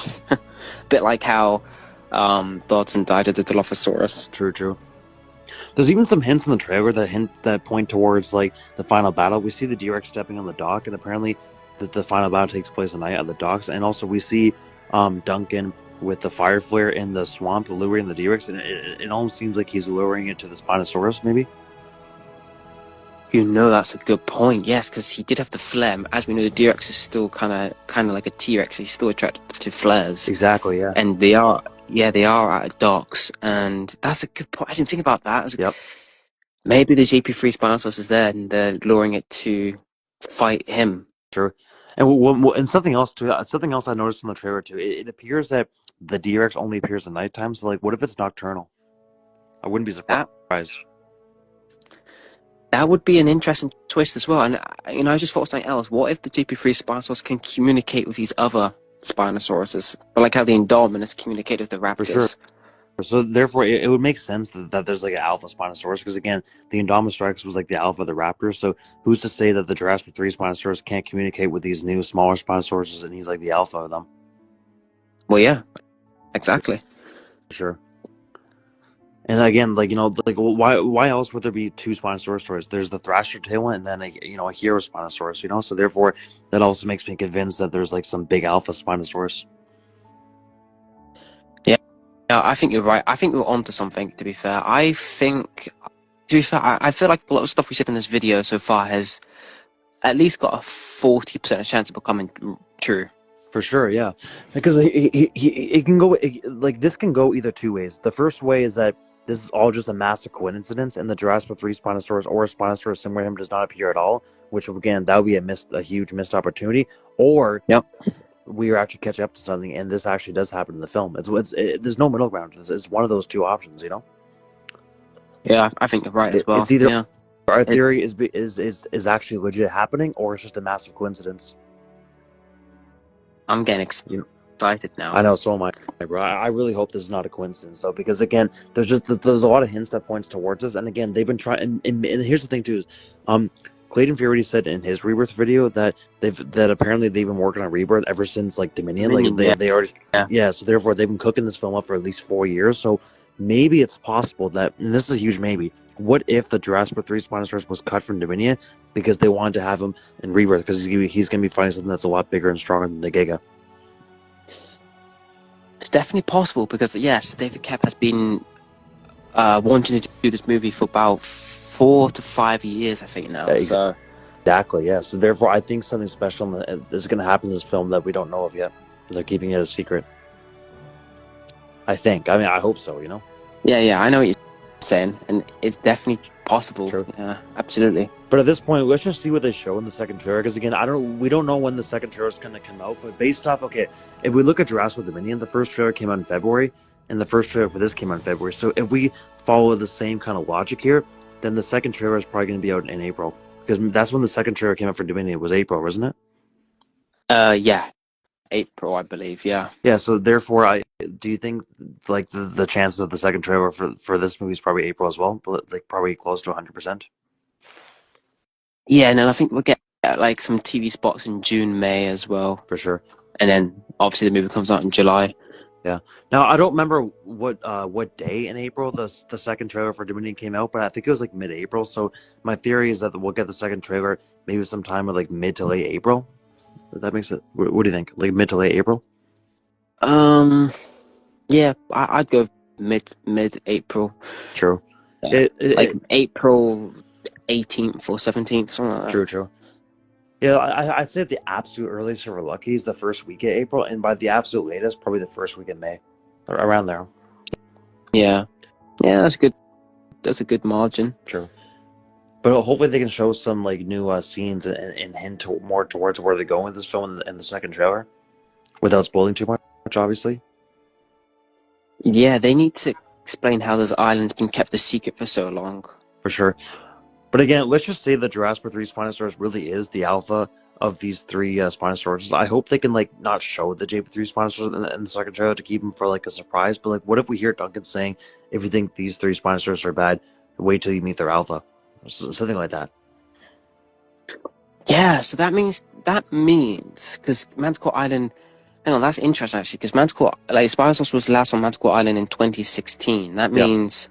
Bit like how Dodson died of the Dilophosaurus. True. There's even some hints in the trailer that point towards like the final battle. We see the D-Rex stepping on the dock, and apparently the final battle takes place at night at the docks. And also we see Duncan with the fire flare in the swamp luring the D-Rex, and it almost seems like he's luring it to the Spinosaurus, maybe. That's a good point. Yes, because he did have the flare. As we know, the D-Rex is still kind of like a T-Rex. He's still attracted to flares. Exactly. Yeah. And they are at docks, and that's a good point. I didn't think about that. Yep. Maybe the JP3 Spinosaurus is there, and they're luring it to fight him. True. And something else too. Something else I noticed in the trailer too. It appears that the D-Rex only appears at nighttime. So like, what if it's nocturnal? I wouldn't be surprised. surprised. That would be an interesting twist as well. And I just thought of something else. What if the GP3 Spinosaurus can communicate with these other Spinosauruses, but like how the Indominus communicate with the For sure. Raptors? So therefore, it would make sense that there's like an alpha Spinosaurus, because again, the Indominus was like the alpha of the Raptors. So who's to say that the Jurassic 3 Spinosaurus can't communicate with these new smaller Spinosauruses, and he's like the alpha of them? Well, yeah, exactly. For sure. And again, like, like, why else would there be two Spinosaurus stories? There's the Thrasher tail one, and then a Hero Spinosaurus. So therefore, that also makes me convinced that there's like some big alpha Spinosaurus. Yeah, I think you're right. I think we're onto something. To be fair, I feel like a lot of stuff we said in this video so far has at least got a 40% chance of becoming true. For sure, yeah, because it can go like this can go either two ways. The first way is that this is all just a massive coincidence, and the Jurassic 3 Spinosaurus or a Spinosaurus similar to him does not appear at all, which again that would be a huge missed opportunity. Or we are actually catching up to something, and this actually does happen in the film. There's no middle ground. It's one of those two options, Yeah, I think you're right as well. It's either our theory is actually legit happening, or it's just a massive coincidence. I'm getting excited now. I know, so am I, bro. I really hope this is not a coincidence, though, because again, there's a lot of hints that points towards this, and again, they've been trying. And here's the thing too, Clayton Fury said in his Rebirth video that apparently they've been working on Rebirth ever since like Dominion. Like they already so therefore they've been cooking this film up for at least 4 years. So maybe it's possible that, and this is a huge maybe. What if the Jurassic 3 Spinosaurus was cut from Dominion because they wanted to have him in Rebirth, because he's going to be fighting something that's a lot bigger and stronger than the Giga? It's definitely possible, because yes, David Koepp has been wanting to do this movie for about 4 to 5 years, I think now. Exactly, yeah. So therefore, I think something special is going to happen in this film that we don't know of yet. They're keeping it a secret. I think. I mean, I hope so. Yeah, I know what you're saying, and it's definitely possible. True. Yeah, absolutely. But at this point, let's just see what they show in the second trailer, because again, we don't know when the second trailer is going to come out. But based off, if we look at Jurassic Dominion, the first trailer came out in February, and the first trailer for this came out in February. So if we follow the same kind of logic here, then the second trailer is probably going to be out in April, because that's when the second trailer came out for Dominion. It was April, wasn't it? Yeah, April, I believe. Yeah. Yeah. So therefore, do you think like the chances of the second trailer for this movie is probably April as well, but like probably close to 100%? Yeah, and then I think we'll get like some TV spots in June, May as well. For sure. And then obviously the movie comes out in July. Yeah. Now I don't remember what day in April the second trailer for Dominion came out, but I think it was like mid-April. So my theory is that we'll get the second trailer maybe sometime with like mid to late April. That makes it. What do you think? Like mid to late April? Yeah, I'd go mid-April. True. Yeah. April 18th or 17th, something like that. True. Yeah, I'd say the absolute earliest if we're lucky is the first week of April, and by the absolute latest, probably the first week of May, or around there. Yeah, that's good. That's a good margin. True. But hopefully they can show some like new scenes and hint more towards where they're going with this film in the second trailer, without spoiling too much, obviously. Yeah, they need to explain how this island's been kept a secret for so long. For sure. But again, let's just say the Jurassic 3 Spinosaurus really is the alpha of these three Spinosaurus. I hope they can like not show the JP3 Spinosaurus in the second trailer to keep them for like a surprise. But like, what if we hear Duncan saying, if you think these three Spinosaurus are bad, wait till you meet their alpha? Something like that. Yeah, so that means because Manticore Island. Hang on, that's interesting actually, because Manticore, like Spinosaurus was last on Manticore Island in 2016. That means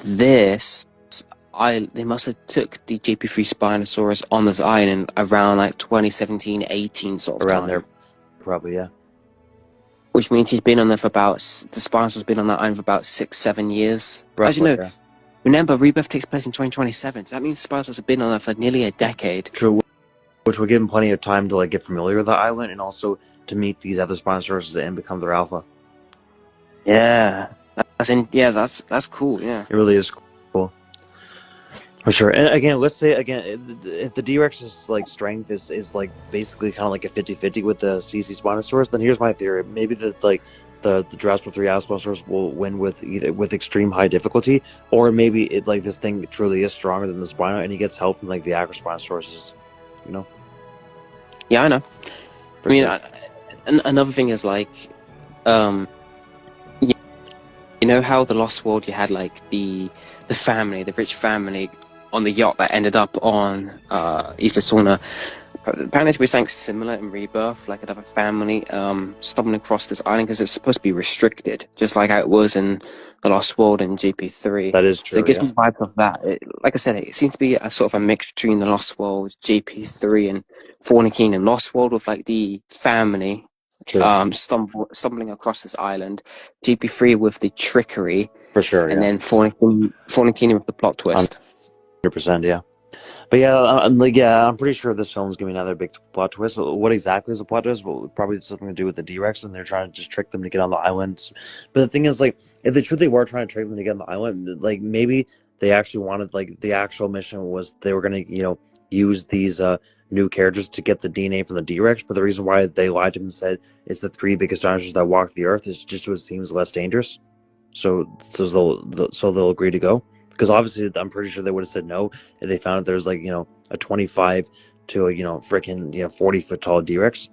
they must have took the JP3 Spinosaurus on this island around like 2017, 18 sort of around time. there, probably, yeah. Which means he's been on there for the Spinosaurus has been on that island for about 6-7 years. Roughly, as you know, remember, Rebirth takes place in 2027, so that means Spinosaurus have been on there for nearly a decade. True, which will give him plenty of time to like get familiar with the island and also to meet these other Spinosauruses and become their alpha. Yeah, that's cool. Yeah, it really is cool. For sure. And again, let's say if the D-Rex's like strength is like basically kind of like a 50-50 with the CC Spinosaurus, then here's my theory. Maybe the the Jurassic 3 Spinosaurus will win with either with extreme high difficulty, or maybe it like this thing truly is stronger than the Spino, and he gets help from like the Acro Spinosauruses, you know. Yeah, I know. For sure. Another thing is like, um, you know how the Lost World you had like the family, the rich family on the yacht that ended up on Isla Sorna. Apparently, we're saying similar in Rebirth, like another family stumbling across this island because it's supposed to be restricted, just like how it was in the Lost World in GP3. That is So it true. gives Yeah. me vibes of that. Like I said, it seems to be a sort of a mix between the Lost World, GP3, and Fallen Kingdom. Lost World with like the family True. stumbling across this island, GP3 with the trickery, For sure. and Yeah. then Fallen Kingdom with the plot twist. 100%. Yeah. But yeah, like yeah, I'm pretty sure this film's gonna be another big plot twist. What exactly is the plot twist? Well, probably something to do with the D-Rex, and they're trying to just trick them to get on the island. But the thing is, like, if they truly were trying to trick them to get on the island, like maybe they actually wanted, like, the actual mission was they were gonna, use these new characters to get the DNA from the D-Rex. But the reason why they lied to them and said it's the three biggest dinosaurs that walk the earth is just so it seems less dangerous. So they'll agree to go. Because obviously, I'm pretty sure they would have said no if they found that there's like a 25 to a freaking 40-foot tall D-Rex.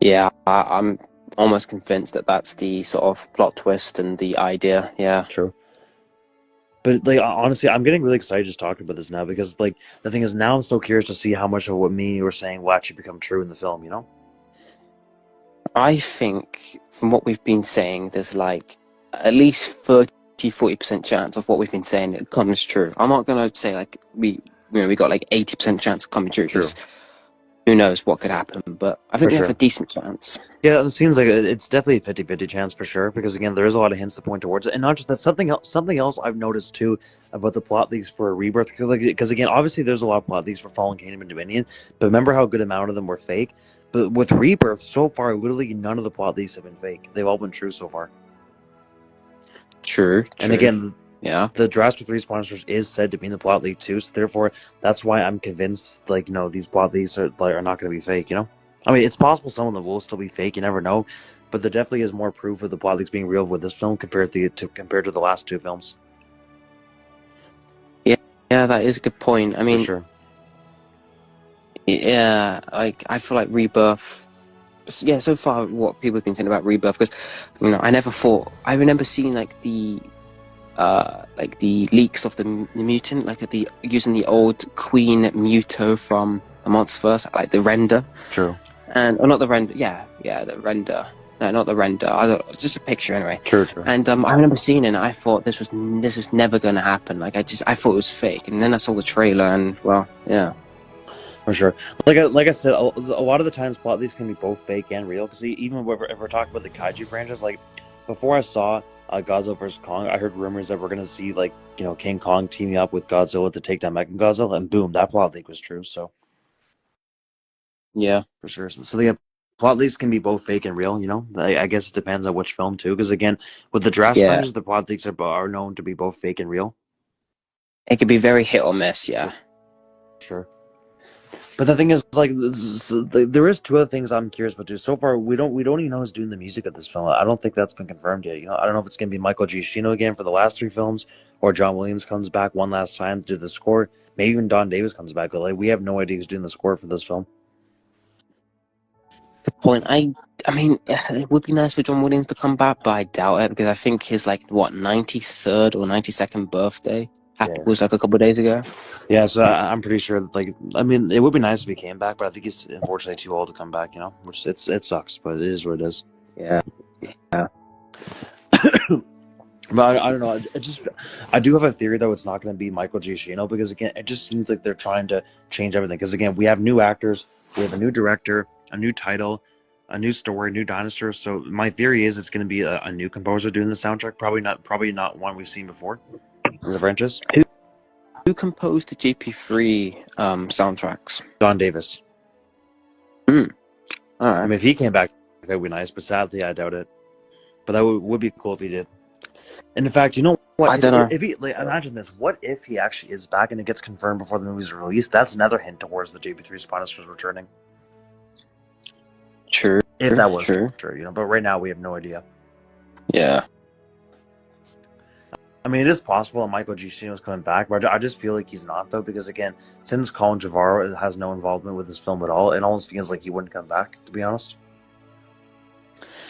Yeah, I'm almost convinced that that's the sort of plot twist and the idea. Yeah. True. But like honestly, I'm getting really excited just talking about this now because like the thing is now I'm so curious to see how much of what me were saying will actually become true in the film. I think from what we've been saying, there's like at least 30-40% chance of what we've been saying that comes true. I'm not gonna say like we got like 80% chance of coming true True. because who knows what could happen, but I think For we have sure. a decent chance. Yeah, it seems like it's definitely a 50-50 chance for sure because again there is a lot of hints to point towards it, and not just that. Something else I've noticed too about the plot leaks for Rebirth because again obviously there's a lot of plot leaks for Fallen Kingdom and Dominion, but remember how a good amount of them were fake. But with Rebirth so far, literally none of the plot leaks have been fake. They've all been true so far. True. And again, Yeah. the Jurassic 3 sponsors is said to be in the plot leak too, so therefore that's why I'm convinced like these plot leaks are not going to be fake. I mean it's possible some of them will still be fake. You never know. But there definitely is more proof of the plot leaks being real with this film compared to the last two films. Yeah, that is a good point. I mean, For sure. yeah, like I feel like Rebirth. Yeah, so far what people have been saying about Rebirth, because I never thought. I remember seeing like the leaks of the mutant, like using the old Queen Muto from Amongst First, like the render. True. Or not the render. Yeah, the render. No, not the render. Just a picture anyway. True. And I remember seeing it, and I thought this was never gonna happen. Like I thought it was fake, and then I saw the trailer, and well, yeah. For sure. Like I said, a lot of the times plot leaks can be both fake and real. Because even if we're talking about the kaiju franchise, like before I saw Godzilla vs Kong, I heard rumors that we're gonna see like King Kong teaming up with Godzilla to take down Mechagodzilla, and boom, that plot leak was true. So Yeah. for sure. So yeah, plot leaks can be both fake and real. I guess it depends on which film too. Because again, with the Jurassic Yeah. franchise, the plot leaks are known to be both fake and real. It could be very hit or miss. Yeah. Sure. But the thing is, like, there is two other things I'm curious about too. So far, we don't even know who's doing the music of this film. I don't think that's been confirmed yet. I don't know if it's gonna be Michael Giacchino again for the last three films, or John Williams comes back one last time to do the score. Maybe even Don Davis comes back. But like, we have no idea who's doing the score for this film. Good point. I mean, it would be nice for John Williams to come back, but I doubt it because I think his 93rd or 92nd birthday was like a couple of days ago. Yeah, so I'm pretty sure. Like, I mean, it would be nice if he came back, but I think he's unfortunately too old to come back. Which it sucks, but it is what it is. Yeah. But I don't know. I do have a theory though. It's not going to be Michael Giacchino because again, it just seems like they're trying to change everything. Because again, we have new actors, we have a new director, a new title, a new story, new dinosaurs. So my theory is it's going to be a new composer doing the soundtrack. Probably not one we've seen before in the franchise. Who composed the GP3 soundtracks? Don Davis. All right. I mean, if he came back, that would be nice. But sadly, I doubt it. But that would be cool if he did. And in fact, you know what? I don't know. If he imagine this, what if he actually is back and it gets confirmed before the movie's released? That's another hint towards the JP3 Spinosaurus returning. True. if that was True. true, But right now we have no idea. Yeah. I mean, it is possible that Michael Giacchino is coming back, but I just feel like he's not, though, because again, since Colin Trevorrow has no involvement with this film at all, it almost feels like he wouldn't come back, to be honest.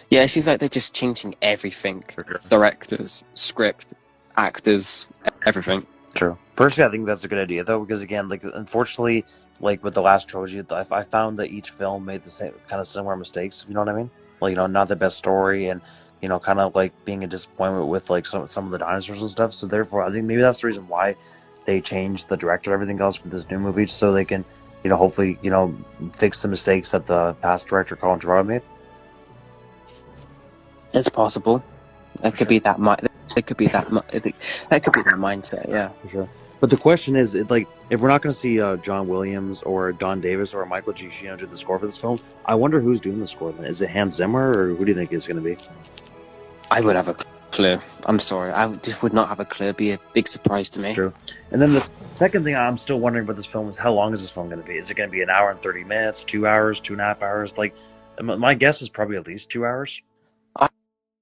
Yeah, it seems like they're just changing everything. For sure. Directors, script, actors, everything. True. Personally, I think that's a good idea, though, because again, like, unfortunately, like with the last trilogy, I found that each film made the same kind of similar mistakes. You know what I mean? Like, not the best story, and kind of like being a disappointment with like some of the dinosaurs and stuff. So therefore, I think maybe that's the reason why they changed the director and everything else for this new movie, just so they can, hopefully, fix the mistakes that the past director Colin Trevorrow made. It's possible. That could be that. That could be that. That could be their mindset. Yeah, for sure. But the question is, like, if we're not going to see John Williams or Don Davis or Michael Giacchino do the score for this film, I wonder who's doing the score then. Is it Hans Zimmer, or who do you think it's going to be? I would have a clue. I'm sorry, I just would not have a clue. It'd be a big surprise to me. True. And then the second thing I'm still wondering about this film is how long is this film going to be? Is it going to be 1 hour and 30 minutes, 2 hours, 2.5 hours? Like, my guess is probably at least 2 hours.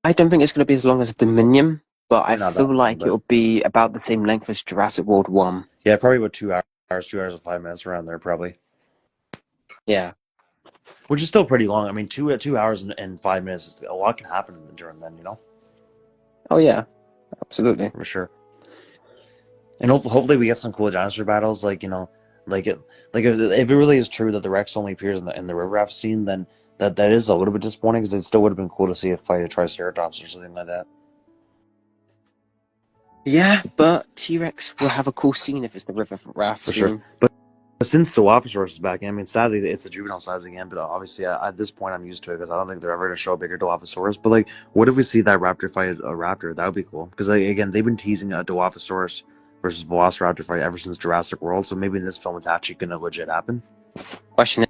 I don't think it's going to be as long as Dominion, but I feel like it'll be about the same length as Jurassic World 1. Yeah, probably about 2 hours, 2 hours and 5 minutes, around there, probably. Yeah. Which is still pretty long. I mean, 2 hours and 5 minutes, a lot can happen during then, Oh, yeah. Absolutely. For sure. And hopefully we get some cool dinosaur battles, like, like if it really is true that the Rex only appears in the river raft scene, then that is a little bit disappointing, because it still would have been cool to see a fight a Triceratops or something like that. Yeah, but T-Rex will have a cool scene if it's the river raft scene. Sure. But since Dilophosaurus is back, I mean, sadly it's a juvenile size again, but obviously at this point I'm used to it, because I don't think they're ever going to show a bigger Dilophosaurus. But like, what if we see that raptor fight a raptor? That would be cool, because again, they've been teasing a Dilophosaurus versus Velociraptor fight ever since Jurassic World, so maybe in this film it's actually going to legit happen. Question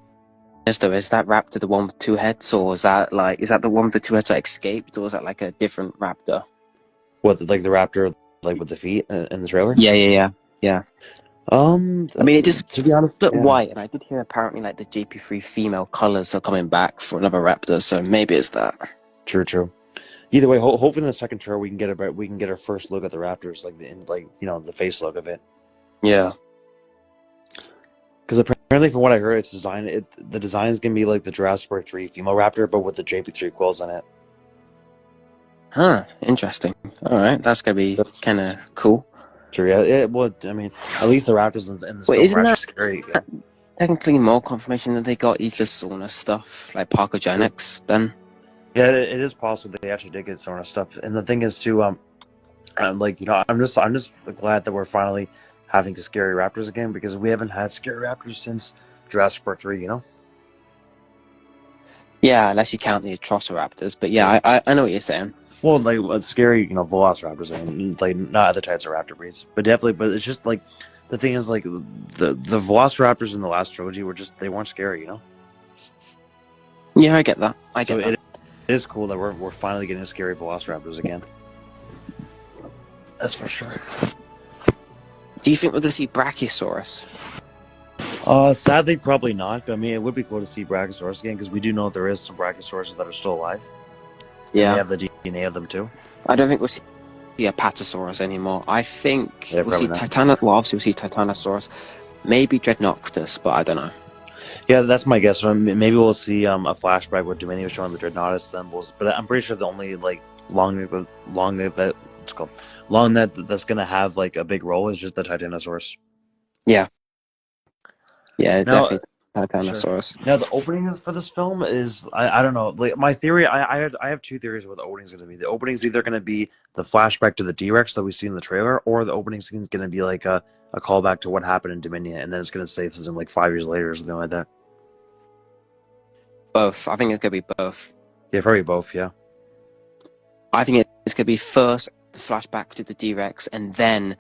is though, is that raptor the one with 2 heads, or is that the one with the 2 heads that escaped, or is that like a different raptor? What, like the raptor like with the feet in the trailer? Yeah. I mean, it just to be honest, looked white, and I did hear apparently like the JP3 female colors are coming back for another raptor, so maybe it's that. True. Either way, hopefully in the second trailer we can get our first look at the raptors, like the face look of it. Yeah. Because apparently, from what I heard, the design is gonna be like the Jurassic Park 3 female raptor, but with the JP3 quills on it. Huh. Interesting. All right, that's gonna be kind of cool. Sure. Yeah. Well, I mean, at least the raptors in this film are actually scary. Yeah. Technically, more confirmation that they got Isla Sorna stuff, like parkogenics. Then. Yeah, it is possible they actually did get Sorna stuff, and the thing is too, I'm just glad that we're finally having scary raptors again, because we haven't had scary raptors since Jurassic Park 3. Yeah, unless you count the Atrociraptors, but yeah, I know what you're saying. Well, like scary, Velociraptors, and like not other types of raptor breeds, but definitely. But it's just like the thing is, like the Velociraptors in the last trilogy they weren't scary, Yeah, I get that. It is cool that we're finally getting scary Velociraptors again. That's for sure. Do you think we're going to see Brachiosaurus? Sadly, probably not. But I mean, it would be cool to see Brachiosaurus again, because we do know there is some Brachiosauruses that are still alive. Yeah, they have the DNA of them too. I don't think we'll see Apatosaurus anymore. I think we'll see obviously we'll see Titanosaurus, maybe Dreadnoughtus, but I don't know. Yeah, that's my guess. So maybe we'll see a flashback where Dominion was showing the Dreadnoughtus symbols, but I'm pretty sure the only like long that's gonna have like a big role is just the Titanosaurus. Yeah, definitely Titanosaurus. Sure. Now the opening for this film is I don't know. Like my theory, I have two theories of what the opening is going to be. The opening is either going to be the flashback to the T-Rex that we see in the trailer, or the opening is going to be like a callback to what happened in Dominion, and then it's going to say this in like 5 years later or something like that. Both. I think it's going to be both. Yeah, probably both. Yeah. I think it's going to be first the flashback to the T-Rex, and then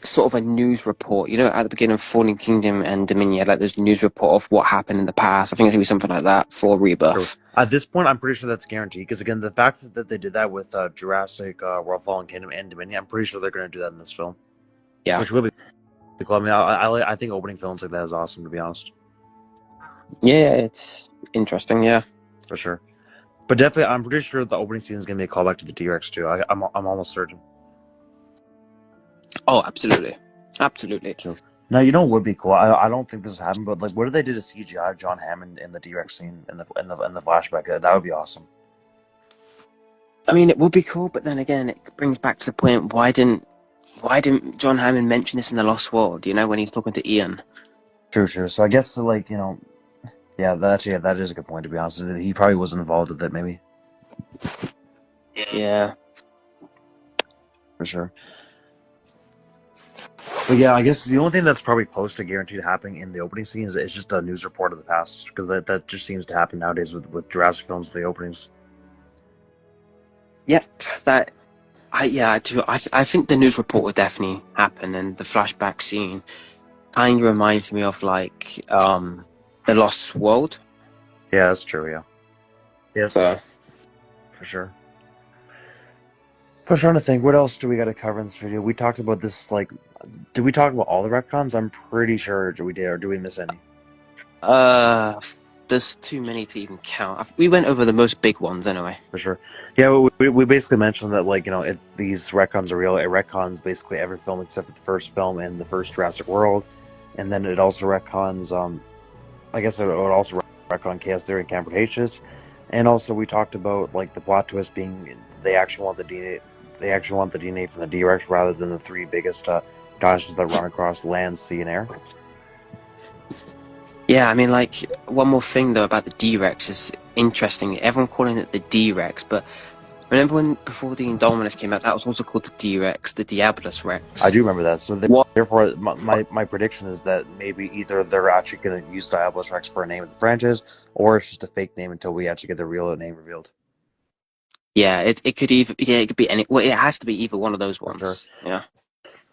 sort of a news report, at the beginning of Fallen Kingdom and Dominion, like there's news report of what happened in the past. I think it's going to be something like that for Rebirth. At this point, I'm pretty sure that's guaranteed, because again, the fact that they did that with Jurassic, World Fallen Kingdom, and Dominion, I'm pretty sure they're going to do that in this film. Yeah. Which will be cool. I mean, I think opening films like that is awesome, to be honest. Yeah, it's interesting, yeah. for sure. But definitely, I'm pretty sure the opening scene is going to be a callback to the T-Rex too. I'm almost certain. Oh, absolutely, absolutely. So now you know what would be cool. I don't think this has happened, but like, what if they did a CGI of John Hammond in the T-Rex scene in the flashback? That would be awesome. I mean, it would be cool, but then again, it brings back to the point: why didn't John Hammond mention this in the Lost World? You know, when he's talking to Ian. True, true. So I guess like yeah, that is a good point. To be honest, he probably wasn't involved with it, maybe Yeah. for sure. But yeah, I guess the only thing that's probably close to guaranteed happening in the opening scene is just a news report of the past, because that just seems to happen nowadays with Jurassic films, the openings. Yep. That. I do. I think the news report would definitely happen, and the flashback scene kind of reminds me of like the Lost World. Yeah, that's true. Yeah, yes, So for sure. I was trying to think, what else do we got to cover in this video? We talked about this, like, did we talk about all the retcons? I'm pretty sure we did, or do we miss any? there's too many to even count. We went over the most big ones anyway. For sure. Yeah, we basically mentioned that, like, if these retcons are real, it retcons basically every film except for the first film and the first Jurassic World. And then it also retcons, I guess it would also retcon Chaos Theory and Camp Cretaceous. And also we talked about, like, the plot twist being they actually want the DNA from the D-Rex rather than the three biggest dinosaurs that run across land, sea, and air. Yeah, I mean, like, one more thing though about the D-Rex is interesting. Everyone calling it the D-Rex, but remember when before the Indominus came out, that was also called the D-Rex, the Diabolus Rex. I do remember that. So What? therefore, my prediction is that maybe either they're actually going to use Diabolus Rex for a name of the franchise, or it's just a fake name until we actually get the real name revealed. Yeah, it could it could be any. Well, it has to be either one of those ones. Sure. Yeah.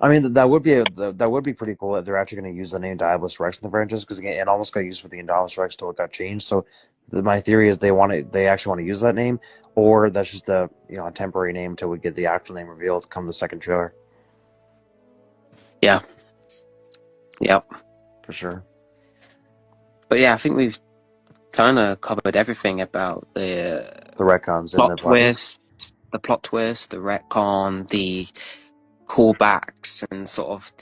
I mean, that would be pretty cool if they're actually going to use the name Diabolus Rex in the franchise, because again, it almost got used for the Indominus Rex till it got changed. So my theory is they actually want to use that name, or that's just a a temporary name until we get the actual name revealed come the second trailer. Yeah. Yep. For sure. But yeah, I think we've kind of covered everything about the retcons and plot the plot twist, the retcon, the callbacks, and sort of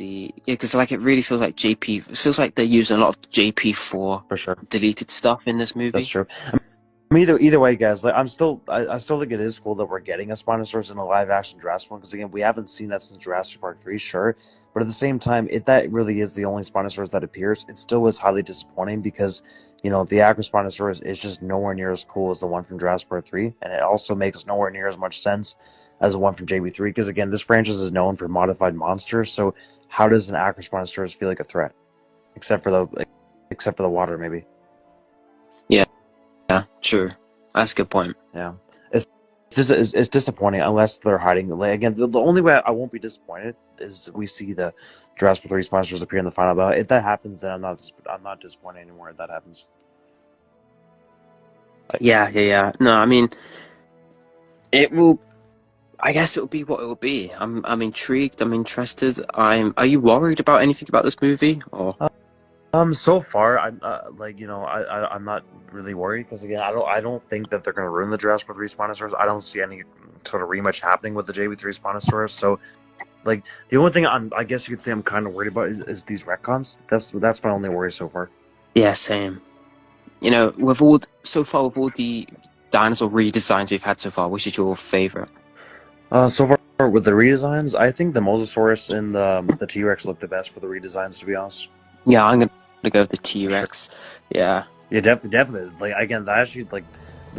because like it really feels like JP. It feels like they're using a lot of JP4 for sure deleted stuff in this movie. That's true. I mean, either way, guys, like I still think it is cool that we're getting a Spinosaurus in a live action Jurassic one, because again, we haven't seen that since Jurassic Park 3, sure. But at the same time, if that really is the only Spinosaurus that appears, it still is highly disappointing, because the Acro Spinosaurus is just nowhere near as cool as the one from Jurassic Park 3, and it also makes nowhere near as much sense as the one from JB3, because again, this franchise is known for modified monsters. So how does an Acro Spinosaurus feel like a threat, except for the water, maybe? Yeah, true. That's a good point. Yeah, it's disappointing unless they're hiding. Like, again, the only way I won't be disappointed is we see the Jurassic 3 sponsors appear in the final battle. If that happens, then I'm not disappointed anymore. If that happens, Yeah. No, I mean, it will. I guess it will be what it will be. I'm intrigued. I'm interested. Are you worried about anything about this movie or? So far, I'm I'm not really worried, because again, I don't think that they're going to ruin the Jurassic 3 Spinosaurus. I don't see any sort of rematch happening with the JB3 Spinosaurus. So, like, the only thing I guess you could say I'm kind of worried about is these retcons. That's my only worry so far. Yeah, same. With all the dinosaur redesigns we've had so far, which is your favorite? So far with the redesigns, I think the Mosasaurus and the T-Rex look the best for the redesigns, to be honest. Yeah, I'm gonna go with the T-Rex. Sure. Yeah, definitely. Like, again, that actually, like,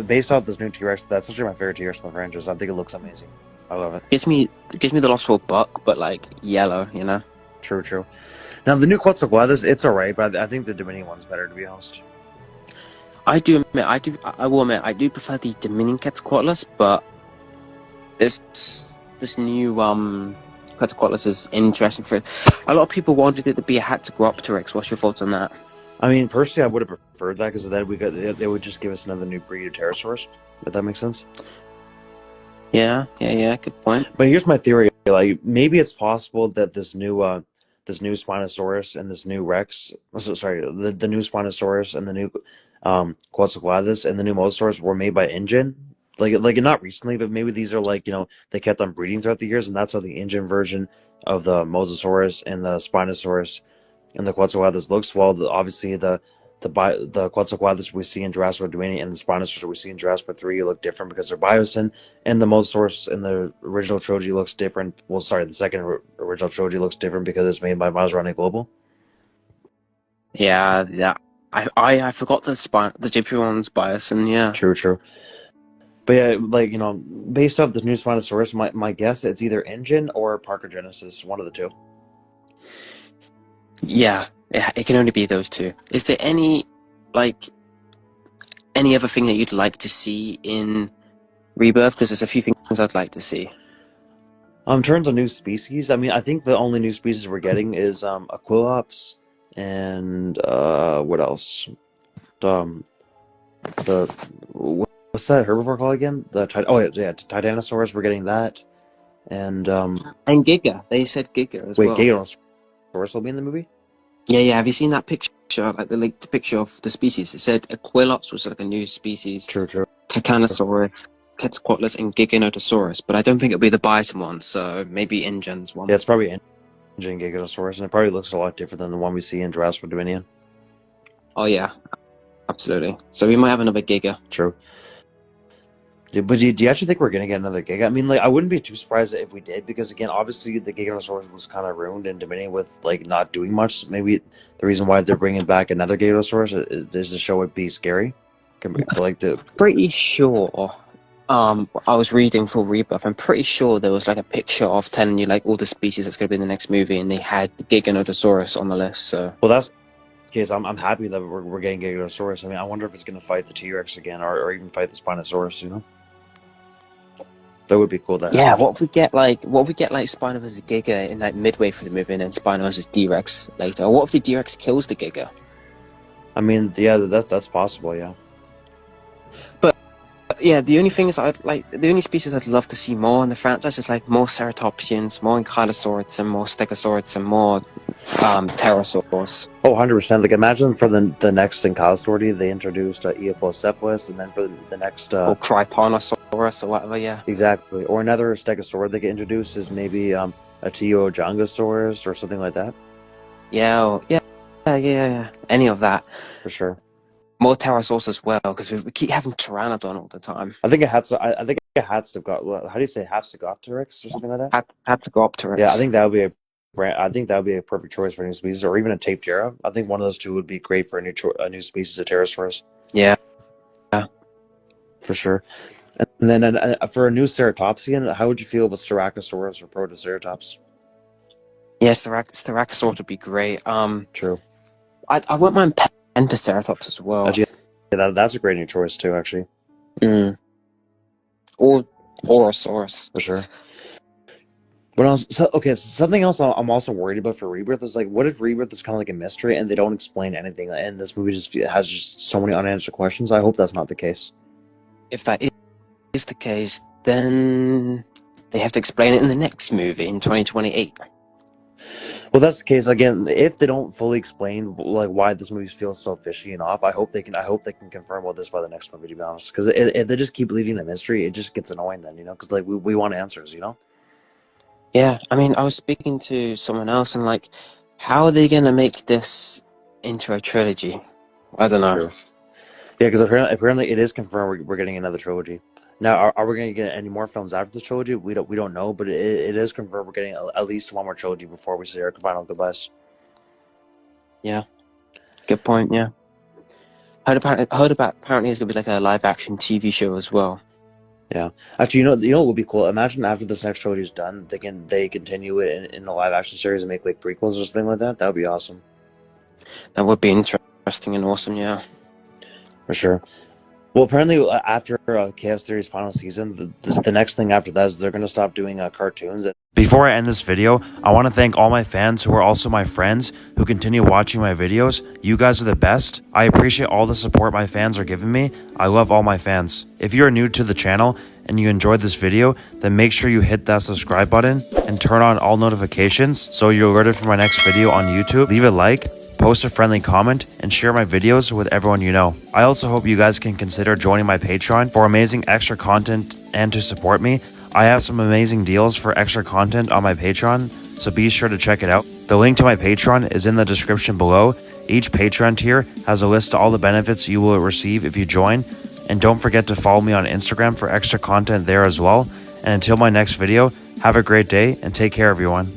based off this new T-Rex, that's actually my favorite T-Rex in the franchise. I think it looks amazing. I love it. Gives me the Lost World buck, but like yellow, True. Now the new Quetzalcoatlus, it's alright, but I think the Dominion one's better, to be honest. I will admit, I do prefer the Dominion Quetzalcoatlus, but this new Quetzalcoatlus is interesting for it. A lot of people wanted it to be a Hatteropteryx. What's your thoughts on that? I mean, personally, I would have preferred that, because then they would just give us another new breed of pterosaurs. If that makes sense. Yeah. Good point. But here's my theory: like, maybe it's possible that this new Spinosaurus and this new Rex, the new Spinosaurus and the new Quetzalcoatlus and the new Mosasaurs were made by InGen. Like not recently, but maybe these are like, they kept on breeding throughout the years, and that's how the InGen version of the Mosasaurus and the Spinosaurus and the Quetzalcoatlus looks. Well, obviously the Quetzalcoatlus we see in Jurassic Dominion and the Spinosaurus we see in Jurassic 3 look different because they're biosyn, and the Mosasaurus in the original trilogy looks different. Well, sorry, the second original trilogy looks different because it's made by Masrani Global. Yeah, yeah. I forgot the JP one's bias, and yeah. True. But yeah, like, based off this new Spinosaurus, my guess it's either InGen or Parker Genesis, one of the two. Yeah, it can only be those two. Is there any other thing that you'd like to see in Rebirth? Because there's a few things I'd like to see. In terms of new species, I mean, I think the only new species we're getting is Aquilops and what else? What's that herbivore called again? Titanosaurus. We're getting that, and Giga. They said Giga as well. Wait, Giganosaurus will be in the movie? Yeah. Have you seen that picture? Like the picture of the species. It said Aquilops was like a new species. True. Titanosaurus, Quetzalcoatlus, and Giganotosaurus. But I don't think it'll be the bison one. So maybe InGen's one. Yeah, it's probably InGen Giganosaurus, and it probably looks a lot different than the one we see in Jurassic Dominion. Oh yeah, absolutely. So we might have another Giga. True. But do you actually think we're going to get another Giga? I mean, like, I wouldn't be too surprised if we did, because, again, obviously the Giganosaurus was kind of ruined in Dominion with, like, not doing much. Maybe the reason why they're bringing back another Giganosaurus is to show it be scary. Pretty sure. I was reading for Rebirth. I'm pretty sure there was, like, a picture of telling you, like, all the species that's going to be in the next movie, and they had the Giganotosaurus on the list, so... Well, that's the case. I'm happy that we're getting Giganosaurus. I mean, I wonder if it's going to fight the T-Rex again, or even fight the Spinosaurus, That would be cool. Yeah, what if we get like Spino versus Giga in like midway through the movie, and then Spino versus D-Rex later? Or what if the D-Rex kills the Giga? I mean, yeah, that's possible, yeah. But yeah, the only species I'd love to see more in the franchise is like more Ceratopsians, more Ankylosaurids, and more Stegosaurids, and more Pterosaurs. Oh, 100%. Like, imagine for the next Ankylosaur they introduced Eopocephalus, and then for the next... or Trypanosaurus or whatever, yeah. Exactly. Or another Stegosaur they get introduced is maybe a Tiojongosaurus or something like that. Yeah. Any of that. For sure. More Pterosaurs as well, because we keep having Pteranodon all the time. I think it has to got... How do you say? Hapsogopteryx or something like that? Hapsogopteryx. Yeah, I think that would be a perfect choice for a new species, or even a Taptera. I think one of those two would be great for a new species of Pterosaurus. Yeah. For sure. And then for a new Ceratopsian, how would you feel with Styracosaurus or Protoceratops? Yes, Styracosaurus would be great. True. I wouldn't mind Pentaceratops as well. Actually, yeah, that's a great new choice too, actually. Or Orosaurus. For sure. But also, something else I'm also worried about for Rebirth is, like, what if Rebirth is kind of like a mystery and they don't explain anything, and this movie just has so many unanswered questions? I hope that's not the case. If that is the case, then they have to explain it in the next movie in 2028. Well, that's the case. Again, if they don't fully explain, like, why this movie feels so fishy and off, I hope they can confirm all this by the next movie, to be honest. Because if they just keep leaving the mystery, it just gets annoying then, because, like, we want answers, Yeah, I mean, I was speaking to someone else, and, like, how are they going to make this into a trilogy? I don't know. True. Yeah, because apparently it is confirmed we're getting another trilogy. Now, are we going to get any more films after this trilogy? We don't know, but it is confirmed we're getting at least one more trilogy before we say our final goodbyes. Yeah, good point. Yeah, heard about apparently it's going to be like a live action TV show as well. Yeah, actually, you know what would be cool? Imagine after this next trilogy is done, they continue it in a live action series and make like prequels or something like that. That would be awesome. That would be interesting and awesome. Yeah, for sure. Well, apparently after Chaos Theory's final season, the next thing after that is they're going to stop doing cartoons. Before I end this video, I want to thank all my fans who are also my friends who continue watching my videos. You guys are the best. I appreciate all the support my fans are giving me. I love all my fans. If you are new to the channel and you enjoyed this video, then make sure you hit that subscribe button and turn on all notifications so you're alerted for my next video on YouTube. Leave a like. post a friendly comment, and share my videos with everyone you know. I also hope you guys can consider joining my Patreon for amazing extra content and to support me. I have some amazing deals for extra content on my Patreon, so be sure to check it out. The link to my Patreon is in the description below. Each Patreon tier has a list of all the benefits you will receive if you join, and don't forget to follow me on Instagram for extra content there as well. And until my next video, have a great day and take care everyone.